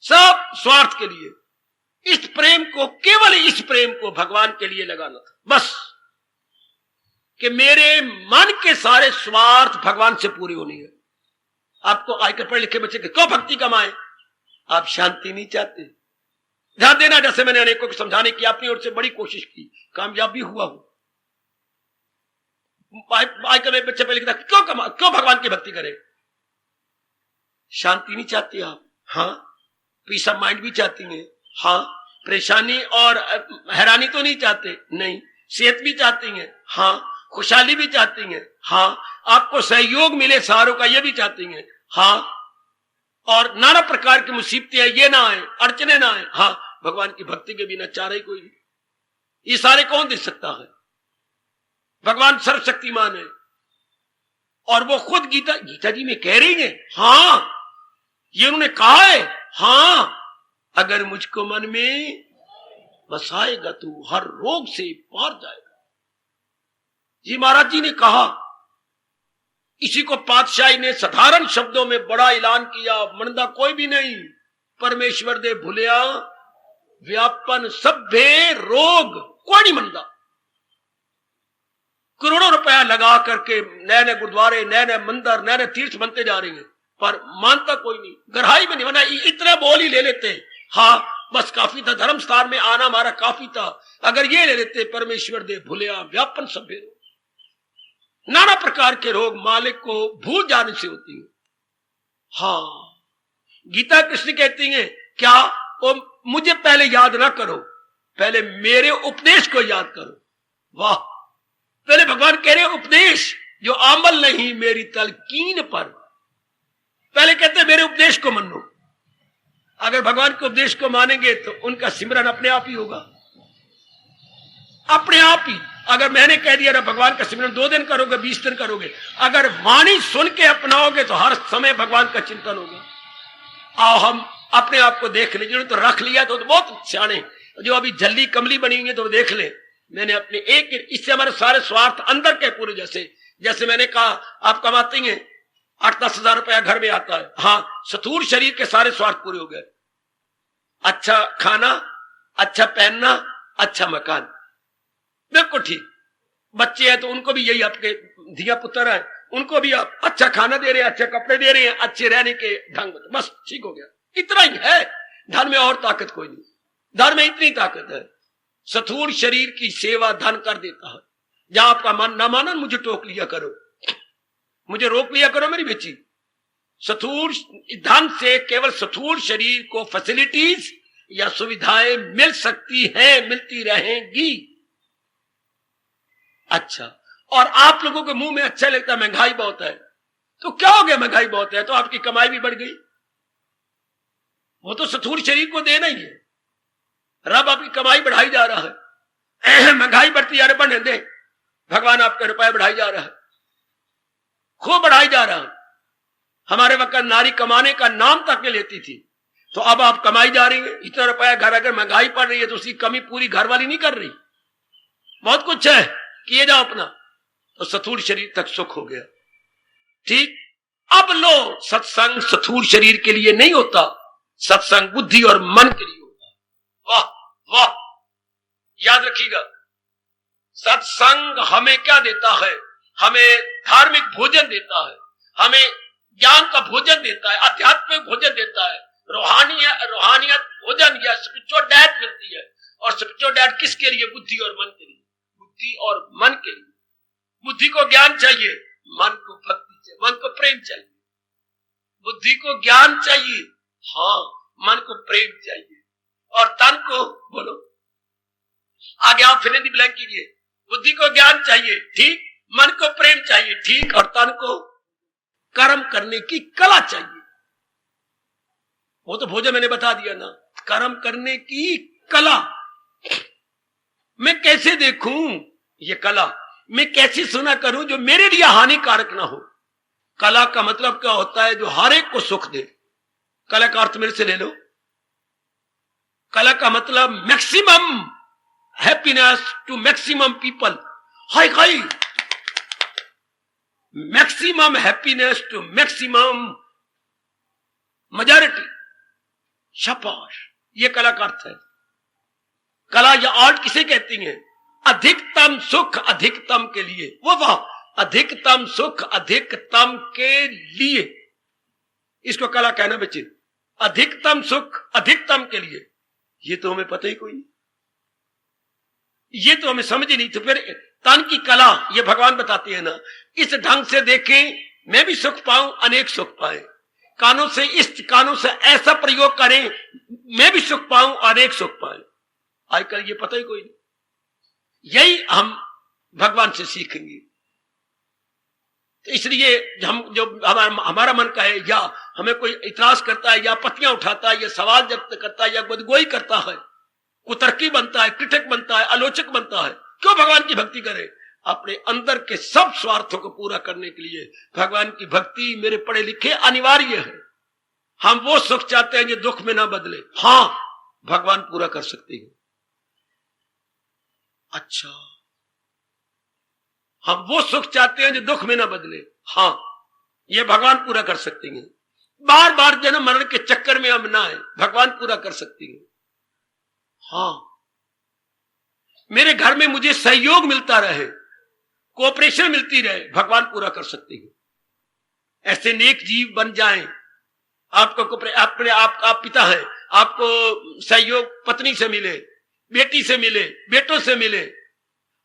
सब स्वार्थ के लिए। इस प्रेम को, केवल इस प्रेम को भगवान के लिए लगाना था, बस, कि मेरे मन के सारे स्वार्थ भगवान से पूरी होनी है। आपको आजकल पढ़े लिखे बच्चे क्यों भक्ति कमाए? आप शांति नहीं चाहते। ध्यान देना, जैसे मैंने अनेकों को समझाने की अपनी ओर से बड़ी कोशिश की, कामयाब भी हुआ हूं। आजकल मेरे बच्चे पहले लिखता, क्यों भगवान की भक्ति करें? शांति नहीं चाहती आप? हाँ। पीस ऑफ माइंड भी चाहती हैं? हाँ। परेशानी और हैरानी तो नहीं चाहते? नहीं। सेहत भी चाहती हैं? हाँ। खुशहाली भी चाहती हैं? हाँ। आपको सहयोग मिले सहारों का, ये भी चाहती हैं? हाँ। और नाना प्रकार की मुसीबतें ये ना आए, अड़चने ना आए? हाँ। भगवान की भक्ति के बिना चाह रही कोई नहीं। ये सारे कौन दे सकता है? भगवान सर्वशक्तिमान है, और वो खुद गीता जी में कह रही है। हाँ, ये उन्होंने कहा है। हाँ, अगर मुझको मन में बसाएगा तू हर रोग से पार जाएगा। जी महाराज जी ने कहा। इसी को पातशाही ने साधारण शब्दों में बड़ा ऐलान किया, मनदा कोई भी नहीं, परमेश्वर दे भुलिया व्यापन सभ्य रोग, कोई नहीं मनदा, करोड़ों रुपया लगा करके नए नए गुरुद्वारे, नए नए मंदिर, नए नए तीर्थ बनते जा रहे हैं, पर मानता कोई नहीं, गहराई में नहीं बना। इतना बोल ही ले लेते, हाँ बस काफी था, धर्म स्थान में आना हमारा काफी था, अगर ये ले लेते परमेश्वर दे भूलिया व्यापन सभ्य रोग। नाना प्रकार के रोग मालिक को भूल जाने से होती है। हाँ, गीता कृष्ण कहती है क्या, वो मुझे पहले याद ना करो, पहले मेरे उपदेश को याद करो। वाह, पहले भगवान कह रहे उपदेश जो अमल नहीं मेरी तलकीन पर, पहले कहते मेरे उपदेश को मानो। अगर भगवान के उपदेश को मानेंगे तो उनका सिमरन अपने आप ही होगा, अपने आप ही। अगर मैंने कह दिया ना भगवान का सिमरन 2 दिन करोगे, 20 दिन करोगे, अगर वाणी सुन के अपनाओगे तो हर समय भगवान का चिंतन होगा। आओ हम अपने आप को देख ले, जिन्होंने तो रख लिया तो बहुत सियाने, जो अभी झल्ली कमली बनी हुई है तो देख ले। मैंने अपने एक, इससे हमारे सारे स्वार्थ अंदर के पूरे, जैसे मैंने कहा आप कमाते हैं 8-10 हजार रुपया घर में आता है, हाँ स्थूल शरीर के सारे स्वार्थ पूरे हो गए। अच्छा खाना, अच्छा पहनना, अच्छा मकान, बिल्कुल ठीक। बच्चे हैं तो उनको भी यही, आपके धिया पुत्र है उनको भी आप अच्छा खाना दे रहे हैं, अच्छे कपड़े दे रहे हैं, अच्छे रहने के ढंग, बस ठीक हो गया। इतना ही है, धन में और ताकत कोई नहीं, धन में इतनी ताकत है। स्थूल शरीर की सेवा धन कर देता है। जहां आपका मन ना माना, मुझे टोक लिया करो, मुझे रोक लिया करो मेरी बेची। स्थूल धन से केवल स्थूल शरीर को फैसिलिटीज या सुविधाएं मिल सकती हैं, मिलती रहेंगी। अच्छा, और आप लोगों के मुंह में अच्छा लगता है महंगाई बहुत है, तो क्या हो गया महंगाई बहुत है तो आपकी कमाई भी बढ़ गई, वो तो स्थूल शरीर को देना ही है। रब आपकी कमाई बढ़ाई जा रहा है, महंगाई बढ़ती जा रही, बढ़ने दे, भगवान आपका रुपया बढ़ाई जा रहा है, खूब बढ़ाई जा रहा है। हमारे वक्त नारी कमाने का नाम तक लेती थी, तो अब आप कमाई जा रही है, इतना रुपया घर, अगर महंगाई पड़ रही है तो उसकी कमी पूरी घर वाली नहीं कर रही। बहुत कुछ है, किए जाओ अपना, तो स्थूल शरीर तक सुख हो गया। ठीक, अब लो सत्संग स्थूल शरीर के लिए नहीं होता, सत्संग बुद्धि और मन के लिए होता। वाह वाह, याद रखिएगा, सत्संग हमें क्या देता है, हमें धार्मिक भोजन देता है, हमें ज्ञान का भोजन देता है, आध्यात्मिक भोजन देता है, रूहानियत भोजन या स्पिरिचुअल डाइट मिलती है। और स्पिरिचुअल डाइट किसके लिए, बुद्धि और मन के लिए, बुद्धि और मन के लिए। बुद्धि को ज्ञान चाहिए, मन को भक्ति चाहिए, मन को प्रेम चाहिए। बुद्धि को ज्ञान चाहिए, हाँ, मन को प्रेम चाहिए, और तन को, बोलो आगे आप फिर ब्लैंक कीजिए, बुद्धि को ज्ञान चाहिए, ठीक, मन को प्रेम चाहिए, ठीक, और तन को कर्म करने की कला चाहिए। वो तो भोजन मैंने बता दिया ना, कर्म करने की कला। मैं कैसे देखूं ये कला, मैं कैसी सुना करूं जो मेरे लिए हानिकारक ना हो। कला का मतलब क्या होता है, जो हर एक को सुख दे। कला का अर्थ मेरे से ले लो, कला का मतलब maximum happiness to maximum people. हाय हाय, maximum happiness to maximum majority. शाबाश, ये कला का अर्थ है। कला या आर्ट किसे कहती है, अधिकतम सुख अधिकतम के लिए। वो वाह, अधिकतम सुख अधिकतम के लिए, इसको कला कहना बच्चे, अधिकतम सुख अधिकतम के लिए। ये तो हमें पता ही कोई नहीं, ये तो हमें समझ ही नहीं। तो फिर तन की कला ये भगवान बताते हैं ना, इस ढंग से देखें मैं भी सुख पाऊं, अनेक सुख पाए। कानों से, इस कानों से ऐसा प्रयोग करें मैं भी सुख पाऊं, अनेक सुख पाए। आजकल ये पता ही कोई नहीं। यही हम भगवान से सीखेंगे। तो इसलिए हम, जो हमारा मन का है, या हमें कोई इतराज करता है, या पत्तियां उठाता है, या सवाल व्यक्त करता है, या गुदगोई करता है, कुतर्की बनता है, क्रिटिक बनता है, आलोचक बनता है, क्यों भगवान की भक्ति करे? अपने अंदर के सब स्वार्थों को पूरा करने के लिए भगवान की भक्ति मेरे पढ़े लिखे अनिवार्य है। हम वो सुख चाहते हैं जो दुख में ना बदले, हाँ भगवान पूरा कर सकते हैं। अच्छा, हम वो सुख चाहते हैं जो दुख में ना बदले, हाँ ये भगवान पूरा कर सकते हैं। बार बार जन्म मरण के चक्कर में हम ना आए, भगवान पूरा कर सकते हैं। हाँ, मेरे घर में मुझे सहयोग मिलता रहे, कोऑपरेशन मिलती रहे, भगवान पूरा कर सकते हैं। ऐसे नेक जीव बन जाएं। आपको अपने आप पिता है, आपको सहयोग पत्नी से मिले, बेटी से मिले, बेटों से मिले,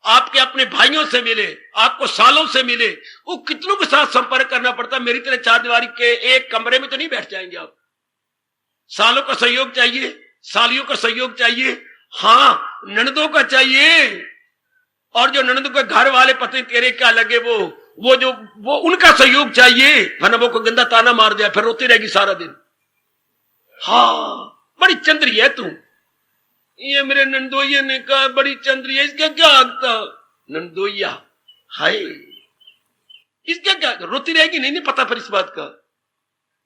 आपके अपने भाइयों से मिले, आपको सालों से मिले, वो कितनों के साथ संपर्क करना पड़ता। मेरी तरह चार दीवारी के एक कमरे में तो नहीं बैठ जाएंगे आप। सालों का सहयोग चाहिए, सालियों का सहयोग चाहिए, हाँ ननदों का चाहिए। और जो ननदों के घर वाले पति तेरे क्या लगे, वो उनका सहयोग चाहिए, वरना वो को गंदा ताना मार दिया फिर रोती रहेगी सारा दिन। हाँ बड़ी चंद्री है तू, ये मेरे नंदोइया ने कहा बड़ी चंद्री है, इसका क्या आता। नंदोइया हाय, इसका क्या, रोती रहेगी। नहीं पता फिर इस बात का,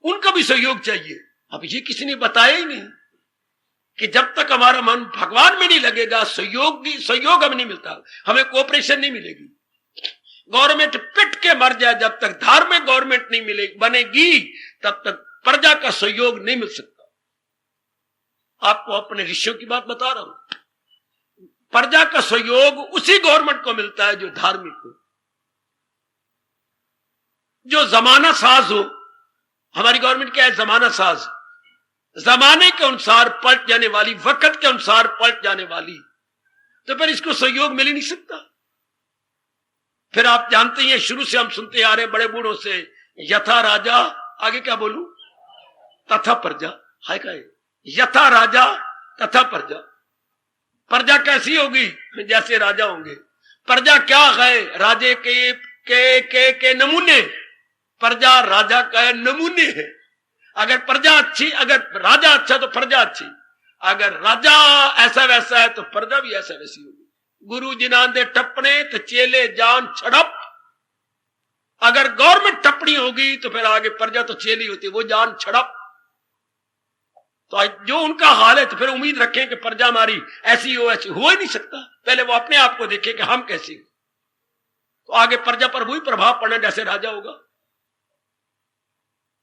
उनका भी सहयोग चाहिए। अब ये किसी ने बताया ही नहीं कि जब तक हमारा मन भगवान में नहीं लगेगा, सहयोग हमें नहीं मिलता, हमें कोऑपरेशन नहीं मिलेगी। गवर्नमेंट पिट के मर जाए, जब तक धार्मिक गवर्नमेंट नहीं बनेगी तब तक प्रजा का सहयोग नहीं मिल सकता। आपको अपने ऋषियों की बात बता रहा हूं। प्रजा का सहयोग उसी गवर्नमेंट को मिलता है जो धार्मिक हो, जो जमाना साज हो। हमारी गवर्नमेंट क्या है? जमाना साज, जमाने के अनुसार पलट जाने वाली, वक्त के अनुसार पलट जाने वाली। तो फिर इसको सहयोग मिल ही नहीं सकता। फिर आप जानते हैं, शुरू से हम सुनते आ रहे बड़े बूढ़ों से, यथा राजा, आगे क्या बोलूं, तथा प्रजा। हाय का यथा राजा तथा प्रजा। प्रजा कैसी होगी? जैसे राजा होंगे। प्रजा क्या है? राजे के नमूने। प्रजा राजा का नमूने है। अगर प्रजा अच्छी, अगर राजा अच्छा तो प्रजा अच्छी, अगर राजा ऐसा वैसा है तो प्रजा भी ऐसा वैसी होगी। गुरु जिना दे टपने तो चेले जान छड़प। अगर गवर्नमेंट टपनी होगी तो फिर आगे प्रजा तो चेली होती, वो जान छड़प। तो जो उनका हाल है तो फिर उम्मीद रखें कि प्रजा हमारी ऐसी हो, ऐसी हो ही नहीं सकता। पहले वो अपने आप को देखे कि हम कैसे, तो आगे प्रजा पर वही प्रभाव पड़ना जैसे राजा होगा।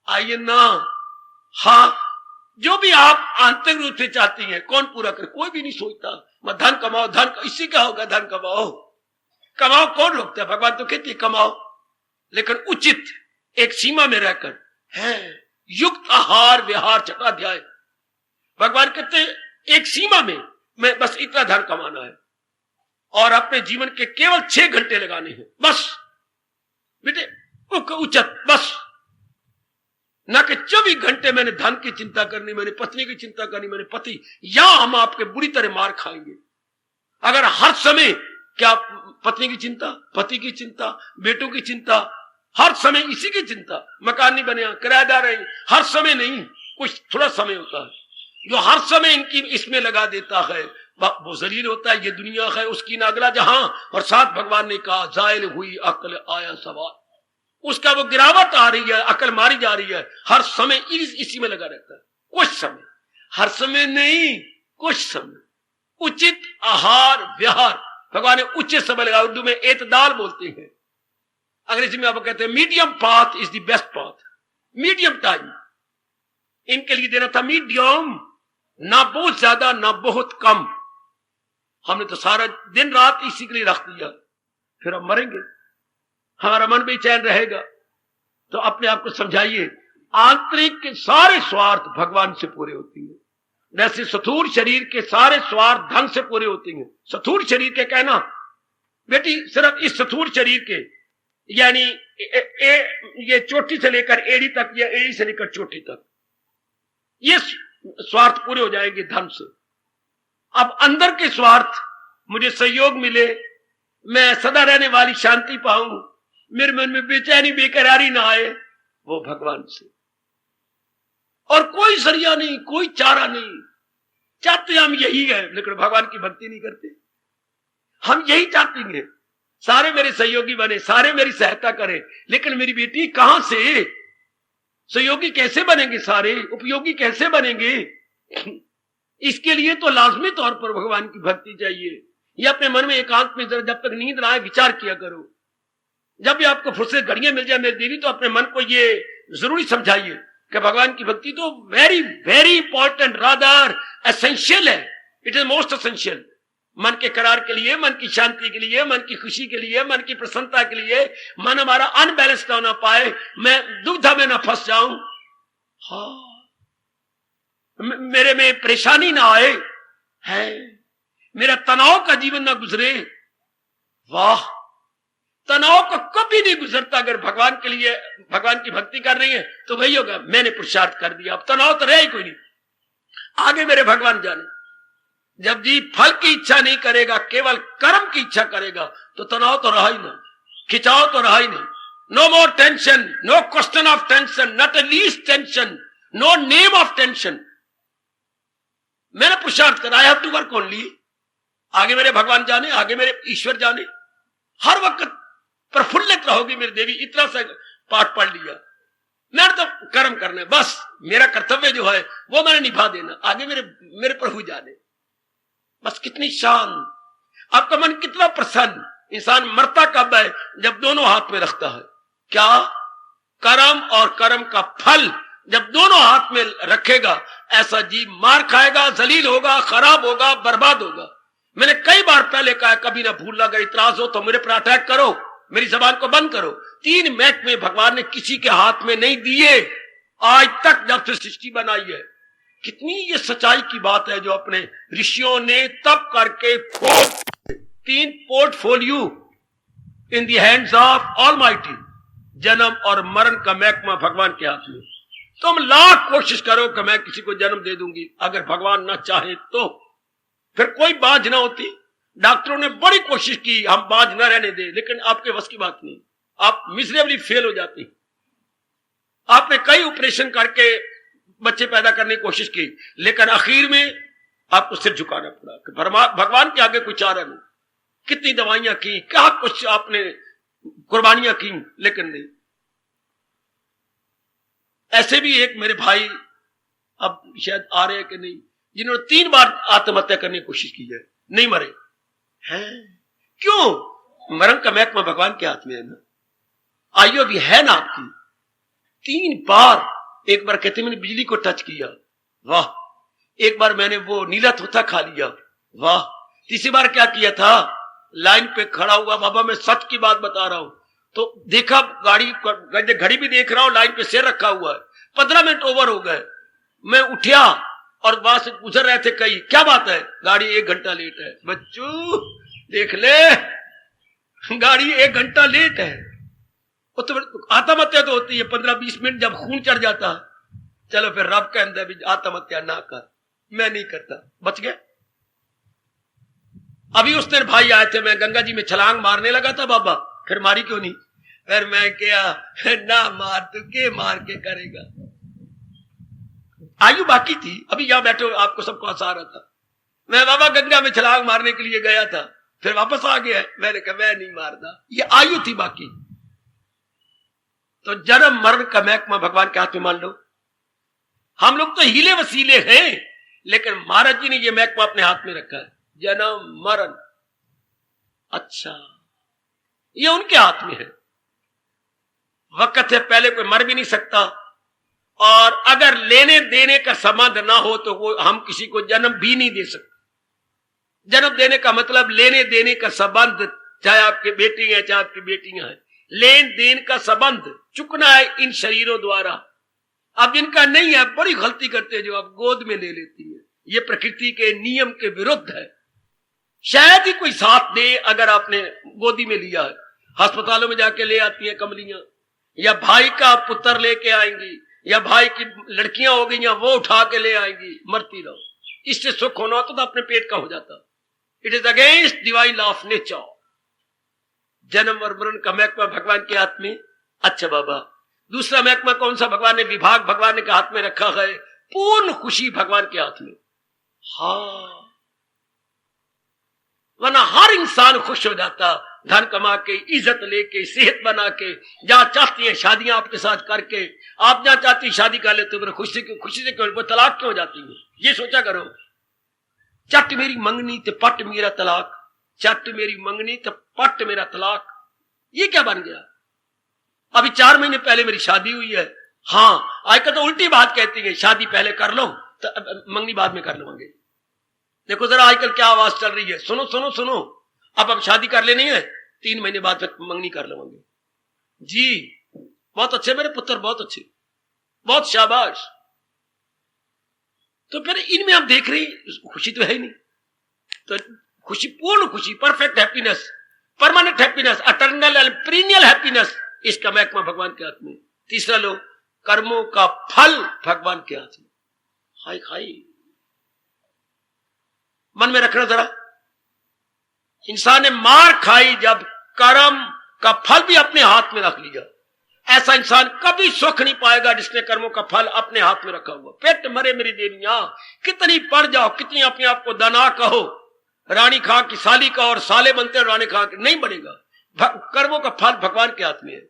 आइए ना, हाँ जो भी आप आंतरिक रूप से चाहती हैं, कौन पूरा करे? कोई भी नहीं सोचता मैं धन कमाओ, धन इससे क्या होगा, धन कमाओ। कमाओ कौन रोकता है? भगवान तो कहते कमाओ, लेकिन उचित एक सीमा में रहकर है। युक्त आहार विहार छठाध्याय, भगवान कहते हैं एक सीमा में मैं बस इतना धन कमाना है और अपने जीवन के केवल 6 घंटे लगाने हैं बस बेटे, उचित बस। ना कि 24 घंटे मैंने धन की चिंता करनी, मैंने पत्नी की चिंता करनी, मैंने पति, या हम आपके बुरी तरह मार खाएंगे अगर हर समय क्या पत्नी की चिंता, पति की चिंता, बेटों की चिंता, हर समय इसी की चिंता। मकान नहीं बने, किराएदार है, हर समय नहीं, कुछ थोड़ा समय होता है। जो हर समय इनकी इसमें लगा देता है वो जलील होता है। ये दुनिया है उसकी ना अगला जहां, और साथ भगवान ने कहा जायल हुई अक्ल आया सवाल, उसका वो गिरावट आ रही है, अकल मारी जा रही है। हर समय इसी में लगा रहता है। कुछ समय, हर समय नहीं, कुछ समय। उचित आहार विहार, भगवान ने उचित समय लगा। उर्दू में एतदाल बोलते हैं, अंग्रेजी में आप कहते हैं medium path is the best path. Medium time इनके लिए देना था, मीडियम, ना बहुत ज्यादा ना बहुत कम। हमने तो सारा दिन रात इसी के लिए रख दिया, फिर हम मरेंगे, हमारा मन बेचैन रहेगा। तो अपने आप को समझाइए, आंतरिक के सारे स्वार्थ भगवान से पूरे होती है, जैसे स्थूल शरीर के सारे स्वार्थ धन से पूरे होते हैं। स्थूल शरीर के कहना बेटी सिर्फ इस स्थूल शरीर के, यानी ये चोटी से लेकर एड़ी तक या एड़ी से लेकर चोटी तक, ये स्वार्थ पूरे हो जाएंगे धन से। अब अंदर के स्वार्थ, मुझे सहयोग मिले, मैं सदा रहने वाली शांति पाऊं, मेरे मन में बेचैनी बेकरारी ना आए, वो भगवान से। और कोई जरिया नहीं, कोई चारा नहीं। चाहते हम यही है, लेकिन भगवान की भक्ति नहीं करते। हम यही चाहते हैं सारे मेरे सहयोगी बने, सारे मेरी सहायता करें, लेकिन मेरी बेटी कहां से सहयोगी कैसे बनेंगे, सारे उपयोगी कैसे बनेंगे? इसके लिए तो लाजमी तौर पर भगवान की भक्ति चाहिए। ये अपने मन में एकांत में जब तक नींद ना आए विचार किया करो। जब भी आपको फुर्सत घड़ियां मिल जाए मेरी देवी, तो अपने मन को ये जरूरी समझाइए कि भगवान की भक्ति तो very very important, rather essential है। It is most essential. मन के करार के लिए, मन की शांति के लिए, मन की खुशी के लिए, मन की प्रसन्नता के लिए, मन हमारा अनबैलेंस ना होना पाए, मैं दुविधा में ना फंस जाऊं, हाँ, मेरे में परेशानी ना आए, है, मेरा तनाव का जीवन ना गुजरे। वाह, तनाव को कभी नहीं गुजरता। अगर भगवान के लिए, भगवान की भक्ति कर रही है तो वही होगा, मैंने पुरुषार्थ कर दिया, अब तनाव तो रहे ही कोई नहीं, आगे मेरे भगवान जाने। जब जी फल की इच्छा नहीं करेगा, केवल कर्म की इच्छा करेगा, तो तनाव तो रहा ही नहीं, खिंचाव तो रहा ही नहीं। No more tension, no question of tension, not a least tension, no name of tension. मैंने पुरुषार्थ करा, I have to work only. आगे मेरे भगवान जाने, आगे मेरे ईश्वर जाने। हर वक्त प्रफुल्लित रहोगी मेरी देवी, इतना सा पाठ पढ़ लिया, मैंने तो कर्म करने, बस मेरा कर्तव्य जो है वो मैंने निभा देना, आगे मेरे प्रभु जाने। बस कितनी शांत, आपका मन कितना प्रसन्न। इंसान मरता कब है? जब दोनों हाथ में रखता है। क्या? कर्म और कर्म का फल जब दोनों हाथ में रखेगा, ऐसा जीव मार खाएगा, जलील होगा, खराब होगा, बर्बाद होगा। मैंने कई बार पहले कहा, कभी ना भूलना, अगर इतराज हो तो मेरे पर अटैक करो, मेरी जबान को बंद करो। 3 महकमे भगवान ने किसी के हाथ में नहीं दिए आज तक, जब से सृष्टि बनाई है। कितनी ये सच्चाई की बात है जो अपने ऋषियों ने तप करके 3 portfolio in the hands of almighty. जन्म और मरण का महकमा भगवान के हाथ में। तुम लाख कोशिश करो कि मैं किसी को जन्म दे दूंगी, अगर भगवान ना चाहे तो फिर कोई बाज ना होती। डॉक्टरों ने बड़ी कोशिश की हम बाज ना रहने दे, लेकिन आपके बस की बात नहीं, आप मिजरेबली फेल हो जाती। आपने कई ऑपरेशन करके बच्चे पैदा करने की कोशिश की, लेकिन आखिर में आपको सिर झुकाना पड़ा। भगवान के आगे कोई चारा नहीं। कितनी दवाइयां की, क्या कुछ आपने कुर्बानियां की, लेकिन नहीं। ऐसे भी एक मेरे भाई, अब शायद आ रहे हैं कि नहीं, जिन्होंने 3 बार आत्महत्या करने की कोशिश की है, नहीं मरे हैं। क्यों? मरण का महकमा भगवान के हाथ में है ना, आयु भी है ना आपकी। 3 बार, एक बार कहते मैंने बिजली को टच किया, वाह। एक बार मैंने वो नीला तोता खा लिया, वाह। तीसरी बार क्या किया था, लाइन पे खड़ा हुआ, बाबा मैं सच की बात बता रहा हूं, तो देखा घड़ी भी देख रहा हूं, लाइन पे सिर रखा हुआ है। 15 मिनट ओवर हो गए, मैं उठा और वहां से गुजर रहे थे कई, क्या बात है, गाड़ी 1 घंटा लेट है। बच्चू देख ले, गाड़ी 1 घंटा लेट है। तो आत्महत्या तो होती है 15-20 मिनट जब खून चढ़ जाता है। चलो फिर रब के अंदर भी आत्महत्या ना कर, मैं नहीं करता, बच गए। अभी उस दिन भाई आए थे, मैं गंगा जी में छलांग मारने लगा था बाबा, फिर मारी क्यों नहीं? फिर मैं क्या, ना मार, तू के मार के करेगा। आयु बाकी थी, अभी यहां बैठो आपको सबको हंसा रहा था। मैं बाबा गंगा में छलांग मारने के लिए गया था, फिर वापस आ गया। मैंने कहा मैं नहीं मारता, ये आयु थी बाकी। तो जन्म मरण का महकमा भगवान के हाथ में मान लो। हम लोग तो हीले वसीले हैं, लेकिन महाराज जी ने यह महकमा अपने हाथ में रखा है, जन्म मरण। अच्छा, ये उनके हाथ में है। वक्त है, पहले कोई मर भी नहीं सकता, और अगर लेने देने का संबंध ना हो तो वो हम किसी को जन्म भी नहीं दे सकते। जन्म देने का मतलब लेने देने का संबंध, चाहे आपके बेटी हैं चाहे आपकी बेटियां हैं, लेन देन का संबंध चुकना है इन शरीरों द्वारा। अब जिनका नहीं है, बड़ी गलती करते हैं जो आप गोद में ले लेती है। ये प्रकृति के नियम के विरुद्ध है। शायद ही कोई साथ दे अगर आपने गोदी में लिया है। अस्पतालों में जाके ले आती हैं कमलियां, या भाई का पुत्र लेके आएंगी, या भाई की लड़कियां हो गई वो उठा के ले आएंगी, मरती रहो। इससे सुख होना तो अपने पेट का हो जाता। It is against divine law of nature. जन्म और मरण का महकमा भगवान के हाथ में। अच्छा बाबा, दूसरा महकमा कौन सा? भगवान ने विभाग भगवान के हाथ में रखा है, पूर्ण खुशी भगवान के हाथ में। हाँ, वरना हर इंसान खुश हो जाता, धन कमा के, इज्जत लेके, सेहत बना के, जहां चाहती है शादियां आपके साथ करके, आप जहां चाहती शादी कर लेते हो, खुशी से क्यों, वो तलाक क्यों हो जाती है? ये सोचा करो। चट मेरी मंगनी ते पट मेरा तलाक, चट मेरी मंगनी ते पट मेरा तलाक, ये क्या बन गया? अभी 4 महीने पहले मेरी शादी हुई है। हाँ, आजकल तो उल्टी बात कहती है, शादी पहले कर लो तो मंगनी बाद में कर लूंगे। देखो जरा आजकल क्या आवाज चल रही है, सुनो सुनो सुनो, अब शादी कर लेनी है, 3 महीने बाद फिर मंगनी कर लेंगे। जी बहुत अच्छे मेरे पुत्र, बहुत अच्छे, बहुत शाबाश। तो फिर इनमें आप देख रही खुशी तो है ही नहीं। तो खुशी, पूर्ण खुशी, perfect happiness, permanent happiness, eternal and period happiness, इसका महकमा भगवान के हाथ में। तीसरा लो, कर्मों का फल भगवान के हाथ में। हाय हाय, मन में रखना जरा, इंसान ने मार खाई जब कर्म का फल भी अपने हाथ में रख लिया। ऐसा इंसान कभी सुख नहीं पाएगा जिसने कर्मों का फल अपने हाथ में रखा हुआ। पेट मरे मेरी देवियां, कितनी पड़ जाओ, कितनी अपने आप को दाना कहो, रानी खां की साली का, और साले बनते रानी खां के, नहीं बनेगा। कर्मों का फल भगवान के हाथ में है।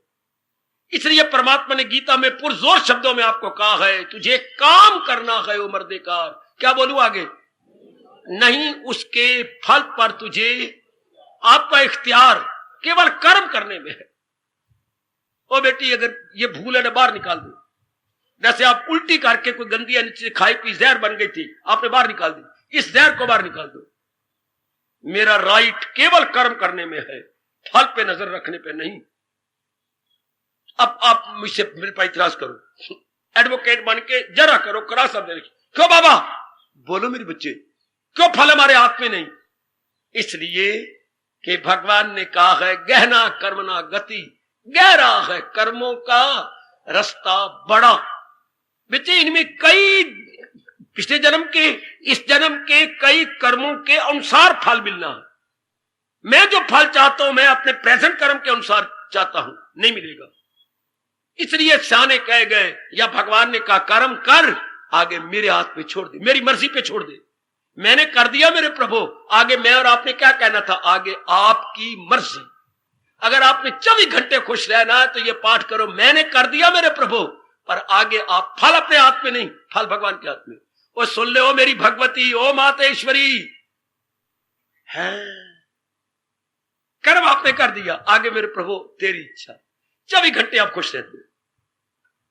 इसलिए परमात्मा ने गीता में पुरजोर शब्दों में आपको कहा है, तुझे काम करना है ओ मर्देकार। क्या बोलूं आगे? नहीं, उसके फल पर तुझे, आपका इख्तियार केवल कर्म करने में है। ओ बेटी, अगर ये भूल है ना, बाहर निकाल दो। जैसे आप उल्टी करके कोई गंदी नीचे खाई पी जहर बन गई थी, आपने बाहर निकाल दी, इस जहर को बाहर निकाल दो। मेरा राइट केवल कर्म करने में है, फल पे नजर रखने पे नहीं। अब आप मुझसे मेरे पर इतराज करो, एडवोकेट बन के जरा करो, करा सब दे। क्यों बाबा? बोलो मेरे बच्चे, क्यों फल हमारे हाथ में नहीं? इसलिए कि भगवान ने कहा है, गहना कर्मना गति, गहरा है कर्मों का रास्ता बड़ा। बच्चे, इनमें कई पिछले जन्म के, इस जन्म के कई कर्मों के अनुसार फल मिलना है। मैं जो फल चाहता हूं, मैं अपने प्रेजेंट कर्म के अनुसार चाहता हूं, नहीं मिलेगा। इसलिए सियाने कह गए, या भगवान ने कहा, कर्म कर, आगे मेरे हाथ पे छोड़ दे, मेरी मर्जी पे छोड़ दे। मैंने कर दिया मेरे प्रभु, आगे मैं और आपने क्या कहना था? आगे आपकी मर्जी। अगर आपने 24 घंटे खुश रहना है तो ये पाठ करो, मैंने कर दिया मेरे प्रभु, पर आगे आप, फल अपने हाथ में नहीं, फल भगवान के हाथ में। वो सुन ले, ओ मेरी भगवती, ओ मातेश्वरी, है कर्म आपने कर दिया, आगे मेरे प्रभु तेरी इच्छा। 24 घंटे आप खुश रहते।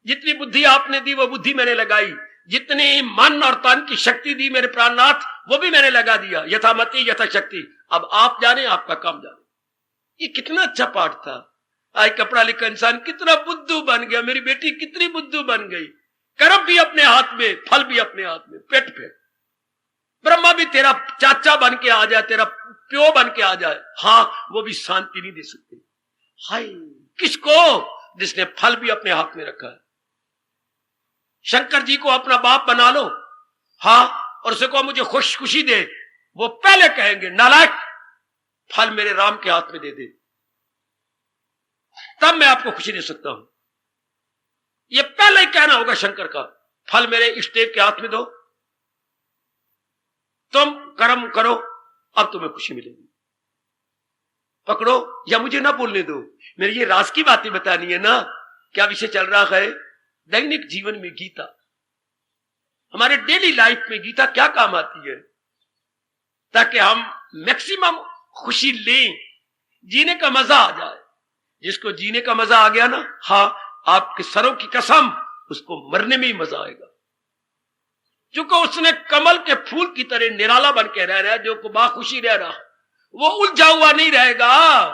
जितनी बुद्धि आपने दी वो बुद्धि मैंने लगाई, जितनी मन और तन की शक्ति दी मेरे प्राणनाथ, वो भी मैंने लगा दिया। यथामति यथा शक्ति। अब आप जाने, आपका काम जाने। ये कितना अच्छा पाठ था। आज कपड़ा लिखा इंसान कितना बुद्धू बन गया, मेरी बेटी कितनी बुद्धू बन गई। कर्म भी अपने हाथ में, फल भी अपने हाथ में, पेट पे। ब्रह्मा भी तेरा चाचा बन के आ जाए, तेरा प्यो बन के आ जाए, हाँ, वो भी शांति नहीं दे सकते। हाय, किसको? जिसने फल भी अपने हाथ में रखा है। शंकर जी को अपना बाप बना लो, हाँ, और उसे को मुझे खुशी दे, वो पहले कहेंगे, नालायक, फल मेरे राम के हाथ में दे दे, तब मैं आपको खुशी दे सकता हूं। ये पहले ही कहना होगा शंकर का, फल मेरे इष्टदेव के हाथ में दो, तुम कर्म करो, अब तुम्हें खुशी मिलेगी। पकड़ो या मुझे ना बोलने दो, मेरी ये राज की बातें बतानी है ना। क्या विषय चल रहा है? दैनिक जीवन में गीता, हमारे डेली लाइफ में गीता क्या काम आती है, ताकि हम मैक्सिमम खुशी लें, जीने का मजा आ जाए। जिसको जीने का मजा आ गया ना, हाँ, आपके सरों की कसम, उसको मरने में ही मजा आएगा। क्योंकि उसने कमल के फूल की तरह निराला बन के रह रहा है, जो को बाखुशी रह रहा, वो उलझा हुआ नहीं रहेगा,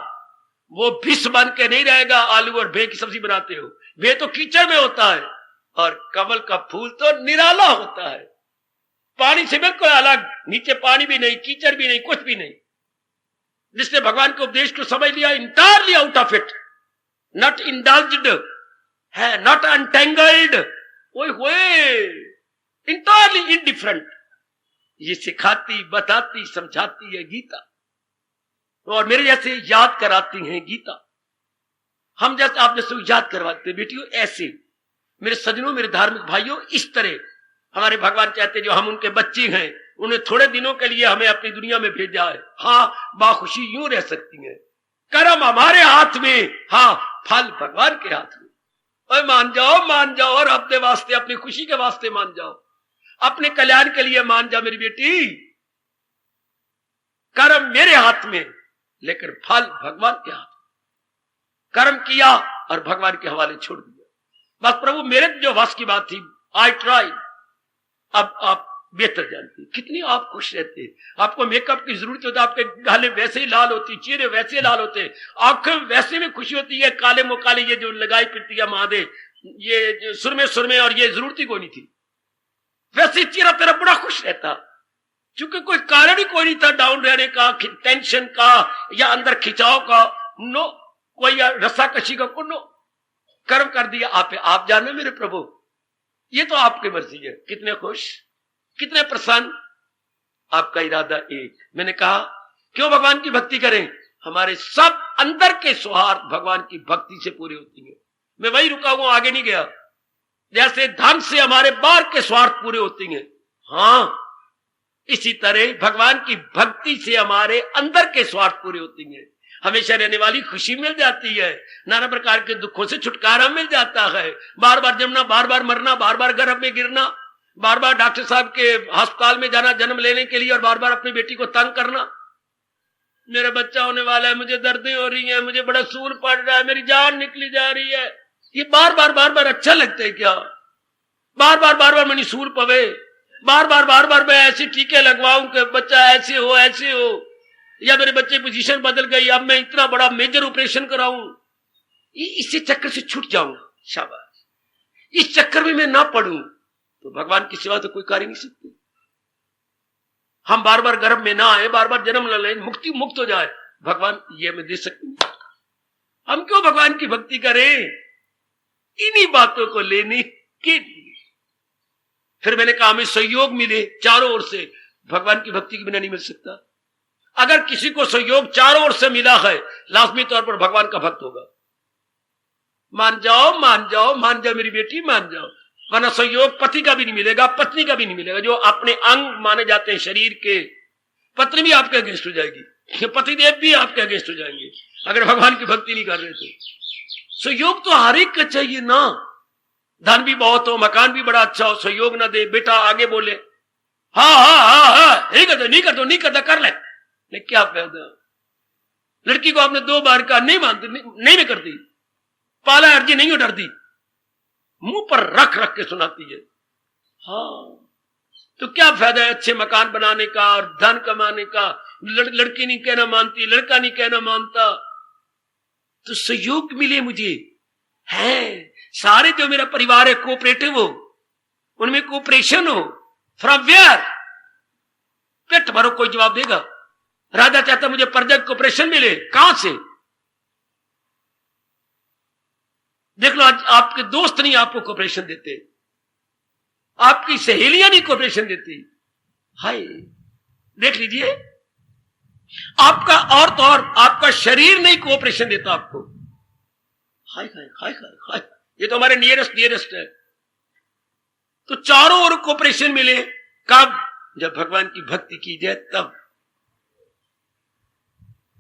वो भिस बन के नहीं रहेगा। आलू और भे की सब्जी बनाते हो, भे तो कीचड़ में होता है, और कमल का फूल तो निराला होता है, पानी से बिल्कुल अलग, नीचे पानी भी नहीं, कीचड़ भी नहीं, कुछ भी नहीं। जिसने भगवान के उपदेश को समझ लिया, entirely out of it, not indulged है, नॉट अनटेंगल्ड, इंटायरली इंडिफरेंट। ये सिखाती, बताती, समझाती है गीता, और मेरे जैसे याद कराती हैं गीता। हम जैसे आप जैसे याद करवाते बेटियों, ऐसे मेरे सजनों, मेरे धार्मिक भाइयों, इस तरह हमारे भगवान चाहते, जो हम उनके बच्चे हैं, उन्हें थोड़े दिनों के लिए हमें अपनी दुनिया में भेजा है, हाँ, बाखुशी यूं रह सकती है। कर्म हमारे हाथ में, हाँ, फल भगवान के हाथ में। और मान जाओ, और अपने वास्ते, अपनी खुशी के वास्ते मान जाओ, अपने कल्याण के लिए मान जाओ मेरी बेटी। कर्म मेरे हाथ में, लेकिन फल भगवान के हाथ में। कर्म किया और भगवान के हवाले छोड़ दिया, बस प्रभु मेरे जो वश की बात थी, आई ट्राई। अब आप बेहतर जानती है। कितनी आप खुश रहते हैं, आपको मेकअप की जरूरत होती है, आपके गाले वैसे ही लाल होती, चेहरे वैसे लाल होते, आंखें वैसे में खुशी होती है, काले मुकाले ये जो लगाई फिरती है महादेव, ये सुरमे और ये जरूरत ही कोई नहीं थी, वैसे चेहरा तेरा बड़ा खुश रहता, क्योंकि कोई कारण ही कोई नहीं था डाउन रहने का, टेंशन का या अंदर खिंचाव का, नो कोई रस्साकशी का, नो कर्म कर दिया आप जाने मेरे प्रभु, ये तो आपकी मर्जी है। कितने खुश, कितने प्रसन्न, आपका इरादा एक। मैंने कहा क्यों भगवान की भक्ति करें, हमारे सब अंदर के स्वार्थ भगवान की भक्ति से पूरे होती है। मैं वही रुका हुआ, आगे नहीं गया। जैसे धन से हमारे बाहर के स्वार्थ पूरे होती हैं, हाँ इसी तरह भगवान की भक्ति से हमारे अंदर के स्वार्थ पूरे होती हैं। हमेशा रहने वाली खुशी मिल जाती है, नाना प्रकार के दुखों से छुटकारा मिल जाता है, बार बार जमना, बार बार मरना, बार बार गर्भ में गिरना, बार बार डॉक्टर साहब के अस्पताल में जाना जन्म लेने के लिए और बार बार अपनी बेटी को तंग करना, मेरा बच्चा होने वाला है, मुझे दर्दें हो रही हैं, मुझे बड़ा सूल पड़ रहा है, मेरी जान निकली जा रही है, ये बार बार अच्छा लगता है क्या? बार बार मनी सूल पवे, बार बार मैं ऐसे टीके लगवाऊं कि बच्चा ऐसे हो, या मेरे बच्चे की पोजीशन बदल गई, अब मैं इतना बड़ा मेजर ऑपरेशन कराऊं, इसी चक्कर से छूट जाऊंगा, शाबाश। इस चक्कर में मैं ना पड़ूं तो भगवान की सेवा तो कोई कर ही नहीं सकते। हम बार बार गर्भ में ना आए, बार बार जन्म न लें, मुक्त हो जाए, भगवान ये मैं दे सकती। हम क्यों भगवान की भक्ति करें? इन्हीं बातों को लेने के लिए। फिर मैंने कहा हमें सहयोग मिले चारों ओर से, भगवान की भक्ति के बिना नहीं मिल सकता। अगर किसी को सहयोग चारों ओर से मिला है, लाजमी तौर पर भगवान का भक्त होगा। मान जाओ मेरी बेटी, मान जाओ, वरना सहयोग पति का भी नहीं मिलेगा, पत्नी का भी नहीं मिलेगा। जो अपने अंग माने जाते हैं शरीर के, पत्नी भी आपके अगेंस्ट हो जाएगी, पतिदेव भी आपके अगेंस्ट हो जाएंगे अगर भगवान की भक्ति नहीं कर रहे तो। सहयोग तो हर एक का चाहिए ना, धन भी बहुत हो, मकान भी बड़ा अच्छा हो, सहयोग ना दे, बेटा आगे बोले हाँ नहीं करता कर ले, क्या फायदा? लड़की को आपने 2 बार कहा नहीं मानती, नहीं मैं करती, पाला अर्जी नहीं हो डरती, मुंह पर रख के सुनाती है। हाँ तो क्या फायदा है अच्छे मकान बनाने का और धन कमाने का? लड़की नहीं कहना मानती, लड़का नहीं कहना मानता, तो सहयोग मिले मुझे है। सारे जो मेरा परिवार है कोऑपरेटिव हो, उनमें कोऑपरेशन हो, फ्रॉम वेयर? पेट भरो कोई जवाब देगा। राजा चाहता मुझे प्रजा कोऑपरेशन मिले, कहां से? देख लो आज आपके दोस्त नहीं आपको कोऑपरेशन देते, आपकी सहेलियां नहीं कोऑपरेशन देती, हाय देख लीजिए, आपका और तो और आपका शरीर नहीं कोऑपरेशन देता आपको। हाय हाय हाय हाय हाय, ये तो हमारे नियरेस्ट है। तो चारों ओर कोऑपरेशन मिले कब? जब भगवान की भक्ति की जाए तब।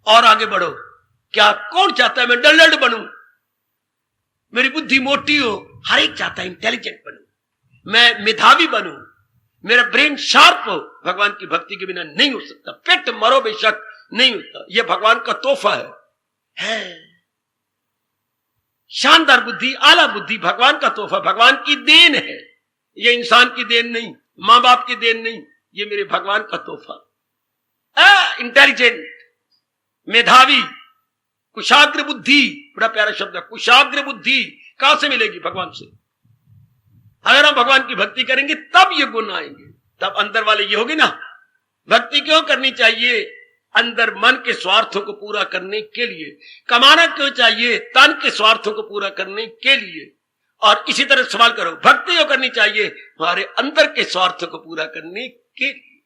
और आगे बढ़ो, क्या कौन चाहता है मैं डल्लड बनूं, मेरी बुद्धि मोटी हो? हर एक चाहता है इंटेलिजेंट बनूं, मैं मेधावी बनूं, मेरा ब्रेन शार्प हो। भगवान की भक्ति के बिना नहीं हो सकता। पेट मरो बेशक, नहीं होता। यह भगवान का तोहफा है। शानदार बुद्धि, आला बुद्धि भगवान का तोहफा, भगवान की देन है। यह इंसान की देन नहीं, मां बाप की देन नहीं, यह मेरे भगवान का तोहफा। इंटेलिजेंट, मेधावी, कुशाग्र बुद्धि, बड़ा प्यारा शब्द है कुशाग्र बुद्धि, कहां से मिलेगी? भगवान से। अगर हम भगवान की भक्ति करेंगे तब ये गुण आएंगे, तब अंदर वाले ये होगी ना। भक्ति क्यों करनी चाहिए? अंदर मन के स्वार्थों को पूरा करने के लिए। कमाना क्यों चाहिए? तन के स्वार्थों को पूरा करने के लिए। और इसी तरह सवाल करो, भक्ति क्यों करनी चाहिए? हमारे अंदर के स्वार्थों को पूरा करने के लिए।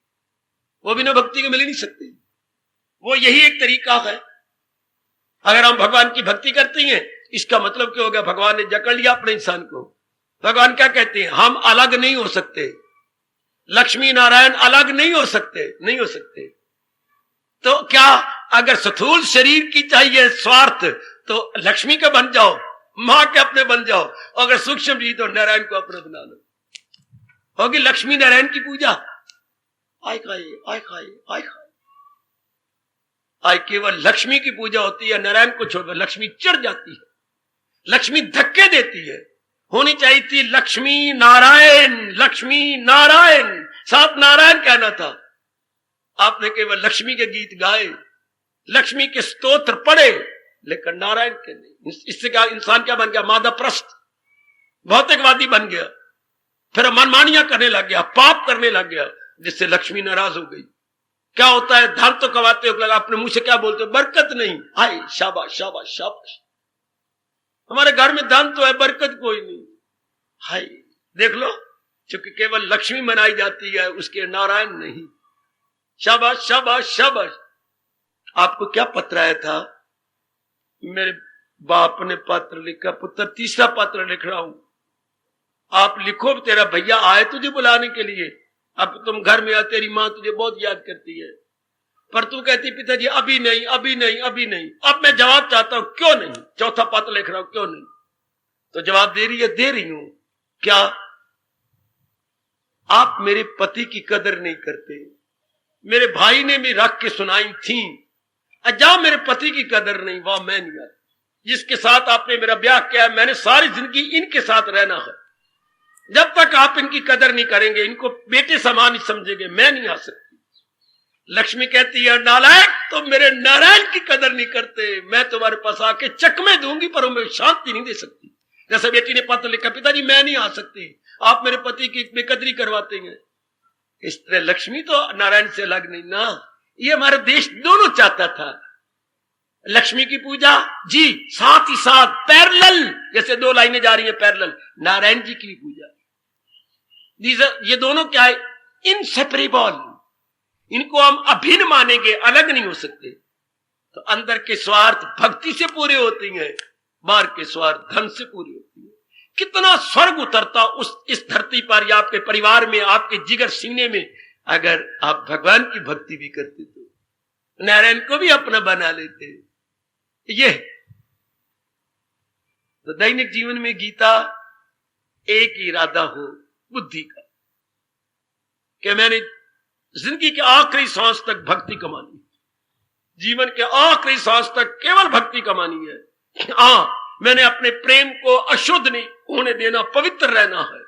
वो बिना भक्ति के मिल ही नहीं सकते। वो यही एक तरीका है। अगर हम भगवान की भक्ति करते हैं, इसका मतलब क्या होगा? भगवान ने जकड़ लिया अपने इंसान को। भगवान क्या कहते हैं? हम अलग नहीं हो सकते, लक्ष्मी नारायण अलग नहीं हो सकते। तो क्या अगर स्थूल शरीर की चाहिए स्वार्थ, तो लक्ष्मी के बन जाओ, मां के अपने बन जाओ। अगर सूक्ष्म जी तो नारायण को अपना बना लो। होगी लक्ष्मी नारायण की पूजा। आय खाए आय केवल लक्ष्मी की पूजा होती है, नारायण को छोड़कर। लक्ष्मी चिढ़ जाती है, लक्ष्मी धक्के देती है। होनी चाहिए थी लक्ष्मी नारायण, साथ नारायण कहना था। आपने केवल लक्ष्मी के गीत गाए, लक्ष्मी के स्तोत्र पढ़े, लेकिन नारायण के नहीं। इससे क्या इंसान क्या बन गया? मादाप्रस्त, भौतिकवादी बन गया, फिर मनमानियां करने लग गया, पाप करने लग गया, जिससे लक्ष्मी नाराज हो गई। क्या होता है? धन तो कमाते हो, लगा अपने मुंह से क्या बोलते हो? बरकत नहीं। हाय शाबाश शाबाश शाबाश, हमारे घर में धन तो है, बरकत कोई नहीं। हाय देख लो, क्योंकि केवल लक्ष्मी मनाई जाती है, उसके नारायण नहीं। शाबाश शाबाश शाबाश। आपको क्या पत्र आया था? मेरे बाप ने पत्र लिखा, पुत्र तीसरा पत्र लिख रहा हूं, आप लिखो। तेरा भैया आए तुझे बुलाने के लिए, अब तुम घर में आ, तेरी मां तुझे बहुत याद करती है, पर तू कहती पिताजी अभी नहीं अभी नहीं अभी नहीं। अब मैं जवाब चाहता हूं, क्यों नहीं? चौथा पत्र लिख रहा हूं, क्यों नहीं? तो जवाब दे रही है, दे रही हूं। क्या? आप मेरे पति की कदर नहीं करते। मेरे भाई ने भी रख के सुनाई थी, जहां मेरे पति की कदर नहीं, वहां मैं नहीं आता। जिसके साथ आपने मेरा ब्याह किया है, मैंने सारी जिंदगी इनके साथ रहना है। जब तक आप इनकी कदर नहीं करेंगे, इनको बेटे समान ही समझेंगे, मैं नहीं आ सकती। लक्ष्मी कहती है, नालायक, तुम मेरे नारायण की कदर नहीं करते। मैं तुम्हारे पास आके चकमे दूंगी, पर मैं शांति नहीं दे सकती। जैसे बेटी ने पत्र लिखा, पिताजी मैं नहीं आ सकती, आप मेरे पति की बेकदरी करवाते हैं। इस तरह लक्ष्मी तो नारायण से अलग नहीं ना। ये हमारा देश दोनों चाहता था, लक्ष्मी की पूजा जी, साथ ही साथ पैरेलल, जैसे दो लाइनें जा रही हैं पैरेलल, नारायण जी की भी पूजा। ये दोनों क्या है? इनसेपरेबल। इनको हम अभिन्न मानेंगे, अलग नहीं हो सकते। तो अंदर के स्वार्थ भक्ति से पूरे होती हैं, बाहर के स्वार्थ धन से पूरी होती है। कितना स्वर्ग उतरता उस इस धरती पर, या आपके परिवार में, आपके जिगर सीने में, अगर आप भगवान की भक्ति भी करते तो, नारायण को भी अपना बना लेते। ये तो दैनिक जीवन में गीता एक इरादा हो बुद्धि का, कि मैंने जिंदगी के आखिरी सांस तक भक्ति कमानी, जीवन के आखिरी सांस तक केवल भक्ति कमानी है। हाँ, मैंने अपने प्रेम को अशुद्ध नहीं होने देना, पवित्र रहना है।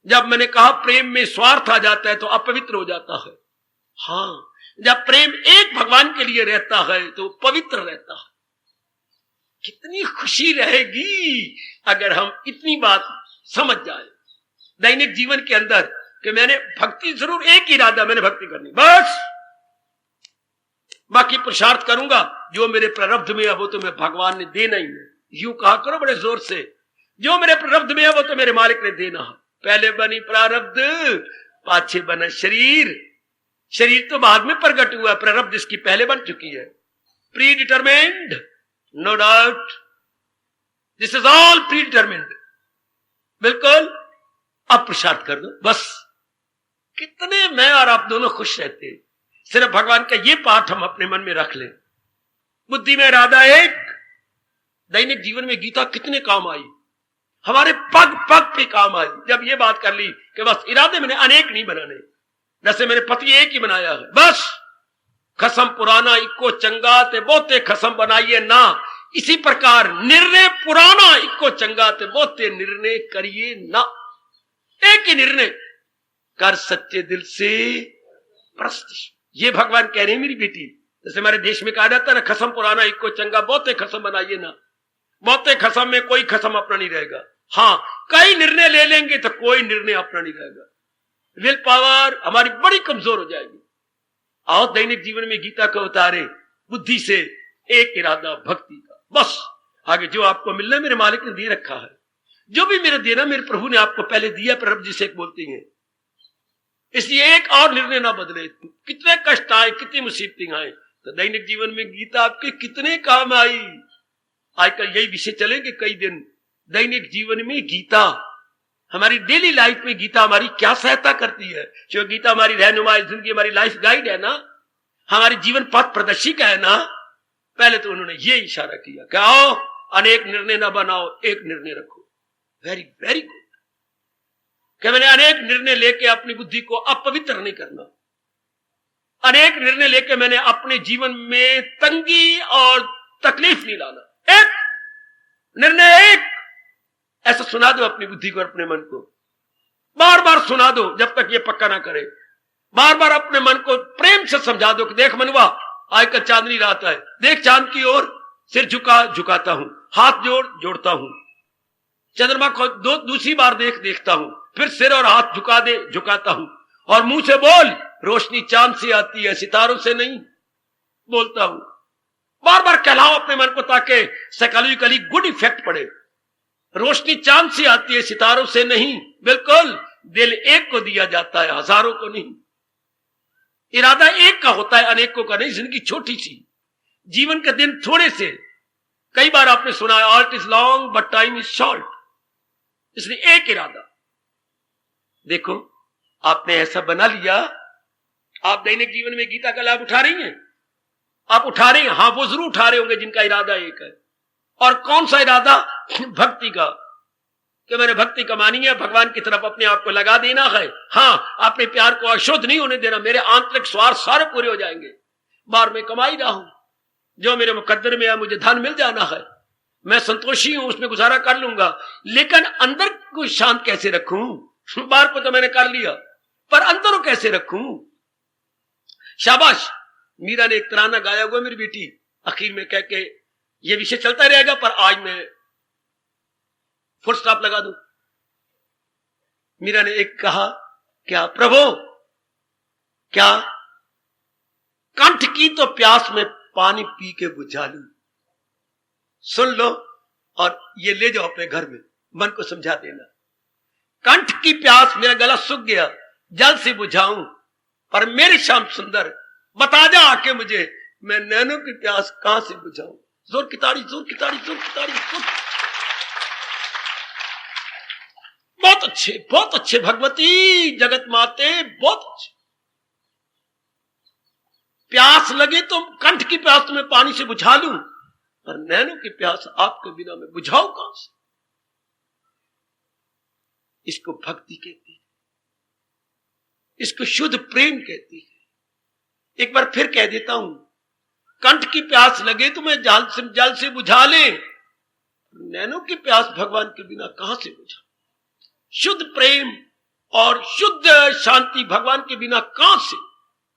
जब मैंने कहा प्रेम में स्वार्थ आ जाता है तो अपवित्र हो जाता है। हाँ, जब प्रेम एक भगवान के लिए रहता है तो पवित्र रहता है। कितनी खुशी रहेगी अगर हम इतनी बात समझ जाए दैनिक जीवन के अंदर, कि मैंने भक्ति जरूर, एक इरादा, मैंने भक्ति करनी, बस बाकी पुरुषार्थ करूंगा, जो मेरे प्रारब्ध में है वो तो मैं भगवान ने देना ही है। यूं कहा करो बड़े जोर से, जो मेरे प्रारब्ध में है वो तो मेरे मालिक ने देना है। पहले बनी प्रारब्ध, पाछे बना शरीर। शरीर तो बाद में प्रकट हुआ, प्रारब्ध इसकी पहले बन चुकी है। Predetermined, no doubt, this is all predetermined. बिल्कुल, अब पुरुषार्थ कर दो बस। कितने मैं और आप दोनों खुश रहते। सिर्फ भगवान का ये पाठ हम अपने मन में रख लें, बुद्धि में इरादा एक। दैनिक जीवन में गीता कितने काम आई, हमारे पग पग पे काम आई। जब ये बात कर ली कि बस इरादे मैंने अनेक नहीं बनाने, जैसे मेरे पति एक ही बनाया है, बस खसम पुराना इको चंगा ते बहुते खसम बनाइए ना। इसी प्रकार निर्णय पुराना इको चंगा ते बहुते निर्णय करिए ना। एक ही निर्णय कर सच्चे दिल से प्रस्तिश। ये भगवान कह रहे हैं मेरी बेटी। जैसे हमारे देश में कहा जाता है ना, खसम पुराना इको चंगा, बहुते खसम बनाइए ना। बहुते खसम में कोई खसम अपना नहीं रहेगा। हाँ, कई निर्णय ले लेंगे तो कोई निर्णय अपना नहीं रहेगा। विल पावर हमारी बड़ी कमजोर हो जाएगी। आओ दैनिक जीवन में गीता को उतारे, बुद्धि से एक इरादा भक्ति का, बस आगे जो आपको मिलना मेरे मालिक ने दे रखा है। जो भी मेरे देना मेरे प्रभु ने आपको पहले दिया, प्रभु जिसे बोलती हैं। इसलिए एक और निर्णय ना बदले। कितने कष्ट आए, कितनी मुसीबतें आए, तो दैनिक जीवन में गीता आपके कितने काम आई। आजकल यही विषय चलेंगे कई दिन। दैनिक जीवन में गीता, हमारी डेली लाइफ में गीता हमारी क्या सहायता करती है। जो गीता हमारी रहनुमाई, जिंदगी हमारी लाइफ गाइड है ना, हमारी जीवन पथ प्रदर्शिका है ना। पहले तो उन्होंने ये इशारा किया कि आओ अनेक निर्णय ना बनाओ, एक निर्णय रखो। Very very good. कि मैंने अनेक निर्णय लेके अपनी बुद्धि को अपवित्र नहीं करना। अनेक निर्णय लेके मैंने अपने जीवन में तंगी और तकलीफ नहीं लाना। एक निर्णय, एक ऐसा सुना दो अपनी बुद्धि को, अपने मन को। बार बार सुना दो जब तक ये पक्का ना करे। बार बार अपने मन को प्रेम से समझा दो कि देख मनुआ, आज का चांदनी रात है, देख चांद की ओर, सिर झुकाता हूं, हाथ जोड़ता हूं, चंद्रमा को दूसरी बार देखता हूं, फिर सिर और हाथ झुकाता हूं, और मुंह से बोल, रोशनी चांद से आती है, सितारों से नहीं, बोलता हूं। बार बार कहलाओ अपने मन को ताकि साइकोलॉजिकली गुड इफेक्ट पड़े। रोशनी चांद से आती है, सितारों से नहीं। बिल्कुल, दिल एक को दिया जाता है, हजारों को नहीं। इरादा एक का होता है, अनेकों का नहीं। जिंदगी छोटी सी, जीवन के दिन थोड़े से। कई बार आपने सुना है, art is long but time is short. इसलिए एक इरादा। देखो, आपने ऐसा बना लिया, आप दैनिक जीवन में गीता का लाभ उठा रही हैं, आप उठा रहे हैं। हाँ, वो जरूर उठा रहे होंगे जिनका इरादा एक है। और कौन सा इरादा? भक्ति का, कि मैंने भक्ति कमानी है, भगवान की तरफ अपने आप को लगा देना है। हाँ, अपने प्यार को अशुद्ध नहीं होने देना, मेरे आंतरिक स्वार्थ सारे पूरे हो जाएंगे। बार में कमाई रहा हूं, जो मेरे मुकद्दर में है, मुझे धन मिल जाना है, मैं संतोषी हूं, उसमें गुजारा कर लूंगा। लेकिन अंदर को शांत कैसे रखूं? बाहर को तो मैंने कर लिया, पर अंदर को कैसे रखूं? शाबाश, मीरा ने एक तराना गाया हुआ मेरी बेटी, आखिर में कह के ये विषय चलता रहेगा, पर आज मैं फुल स्टॉप लगा दूं। मीरा ने एक कहा, क्या प्रभु, क्या कंठ की तो प्यास में पानी पी के बुझा लूं। सुन लो और ये ले जाओ अपने घर में, मन को समझा देना। कंठ की प्यास, मेरा गला सूख गया, जल से बुझाऊं, पर मेरे श्याम सुंदर बता जा आके मुझे, मैं नैनों की प्यास कहां से बुझाऊं। जोर की ताड़ी, जोर की ताड़ी, जोर की ताड़ी, जोर। बहुत अच्छे भगवती, जगत माते, बहुत अच्छे। प्यास लगे तो कंठ की प्यास तो मैं पानी से बुझा लूं, पर नैनों की प्यास आपके बिना मैं बुझाऊं कहां से? इसको भक्ति कहती है, इसको शुद्ध प्रेम कहती है। एक बार फिर कह देता हूं, कंठ की प्यास लगे तो मैं जल से बुझा ले, नैनों की प्यास भगवान के बिना कहां से बुझा? शुद्ध प्रेम और शुद्ध शांति भगवान के बिना कहां से?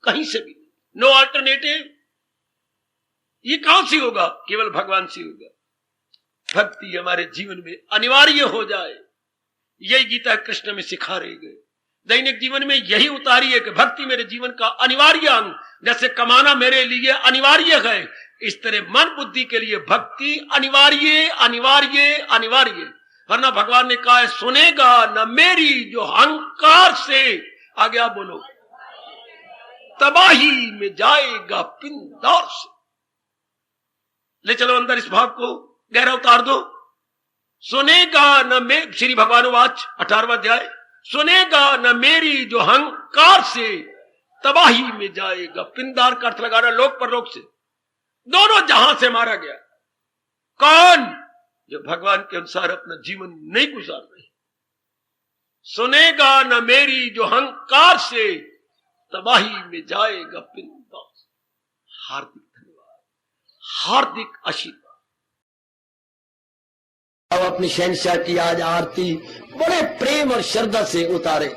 कहीं से भी नहीं। No alternative. ये कहां से होगा? केवल भगवान से होगा। भक्ति हमारे जीवन में अनिवार्य हो जाए, यही गीता कृष्ण में सिखा रहे गए। दैनिक जीवन में यही उतारी है कि भक्ति मेरे जीवन का अनिवार्य अंग, जैसे कमाना मेरे लिए अनिवार्य है, इस तरह मन बुद्धि के लिए भक्ति अनिवार्य अनिवार्य अनिवार्य। वरना भगवान ने कहा है, सुनेगा न मेरी जो अहंकार से, आगे आप बोलो, तबाही में जाएगा पिंदार से। ले चलो अंदर इस भाव को गहरा उतार दो। सुनेगा न मैं, श्री भगवान वाच 18वां अध्याय, सुनेगा न मेरी जो अहंकार से, तबाही में जाएगा। पिंदार का अर्थ लगाना लोक परलोक से, दोनों जहां से मारा गया। कौन? जो भगवान के अनुसार अपना जीवन नहीं गुजार रहे। सुनेगा न मेरी जो अहंकार से, तबाही में जाएगा पिंदार। हार्दिक धन्यवाद, हार्दिक आशीर्वाद। अब अपनी शहंशाह की आज आरती बड़े प्रेम और श्रद्धा से उतारे।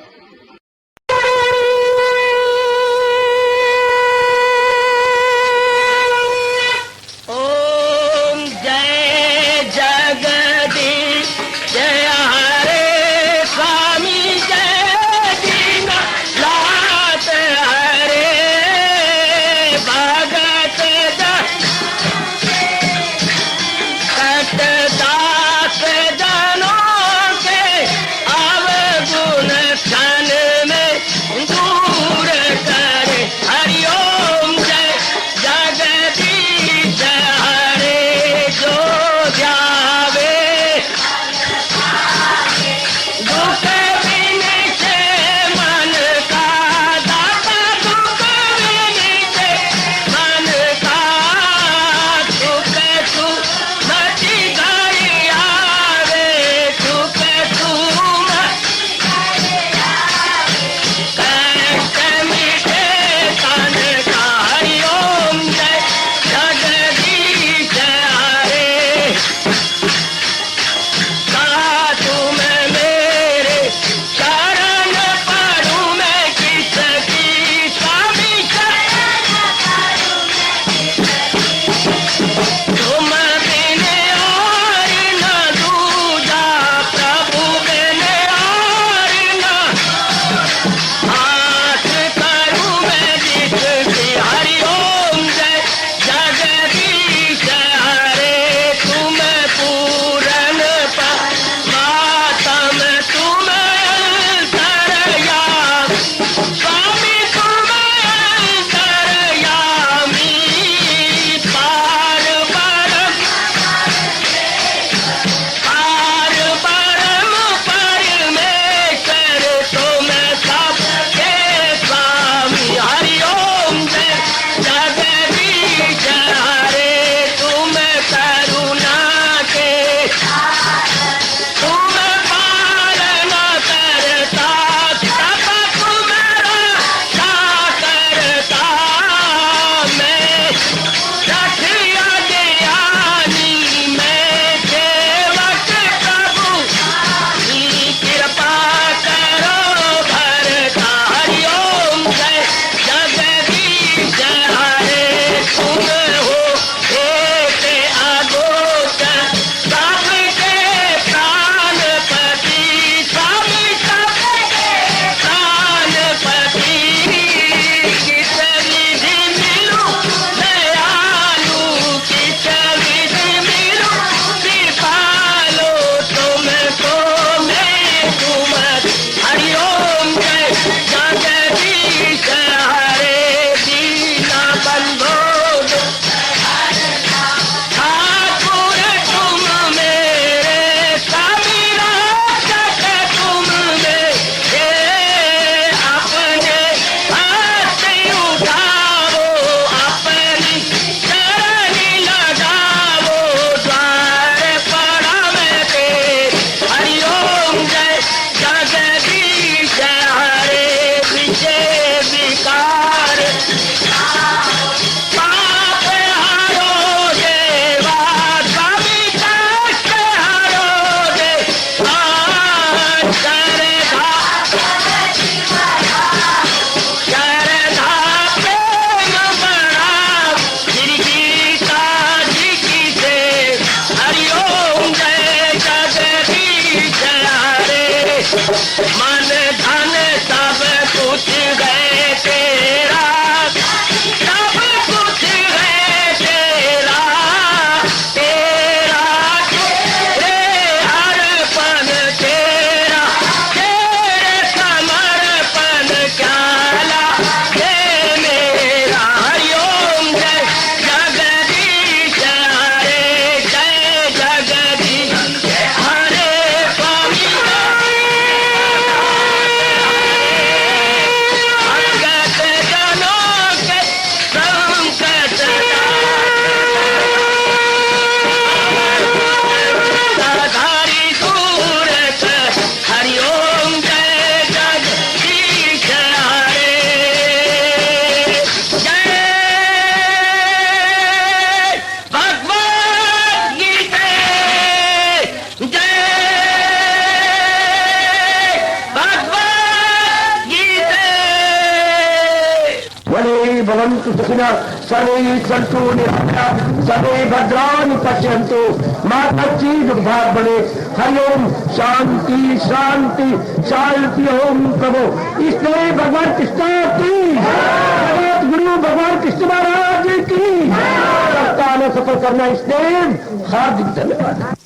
ओम जय जगदीश, जय हरे स्वामी, जय दीननाथ हरे भगत दास जनों के अवगुण भवन्तु सुखिनः सर्वे सन्तु निरामयाः सर्वे भद्राणि पश्यन्तु मां कश्चित् दुर्भाग् बने। हरि ओम शांति शांति शांति। ओम प्रभु इसलिए भगवान कृष्ण की जगत गुरु भगवान कृष्ण महाराज की सप्ताह में सफल करना इसलिए हार्दिक धन्यवाद।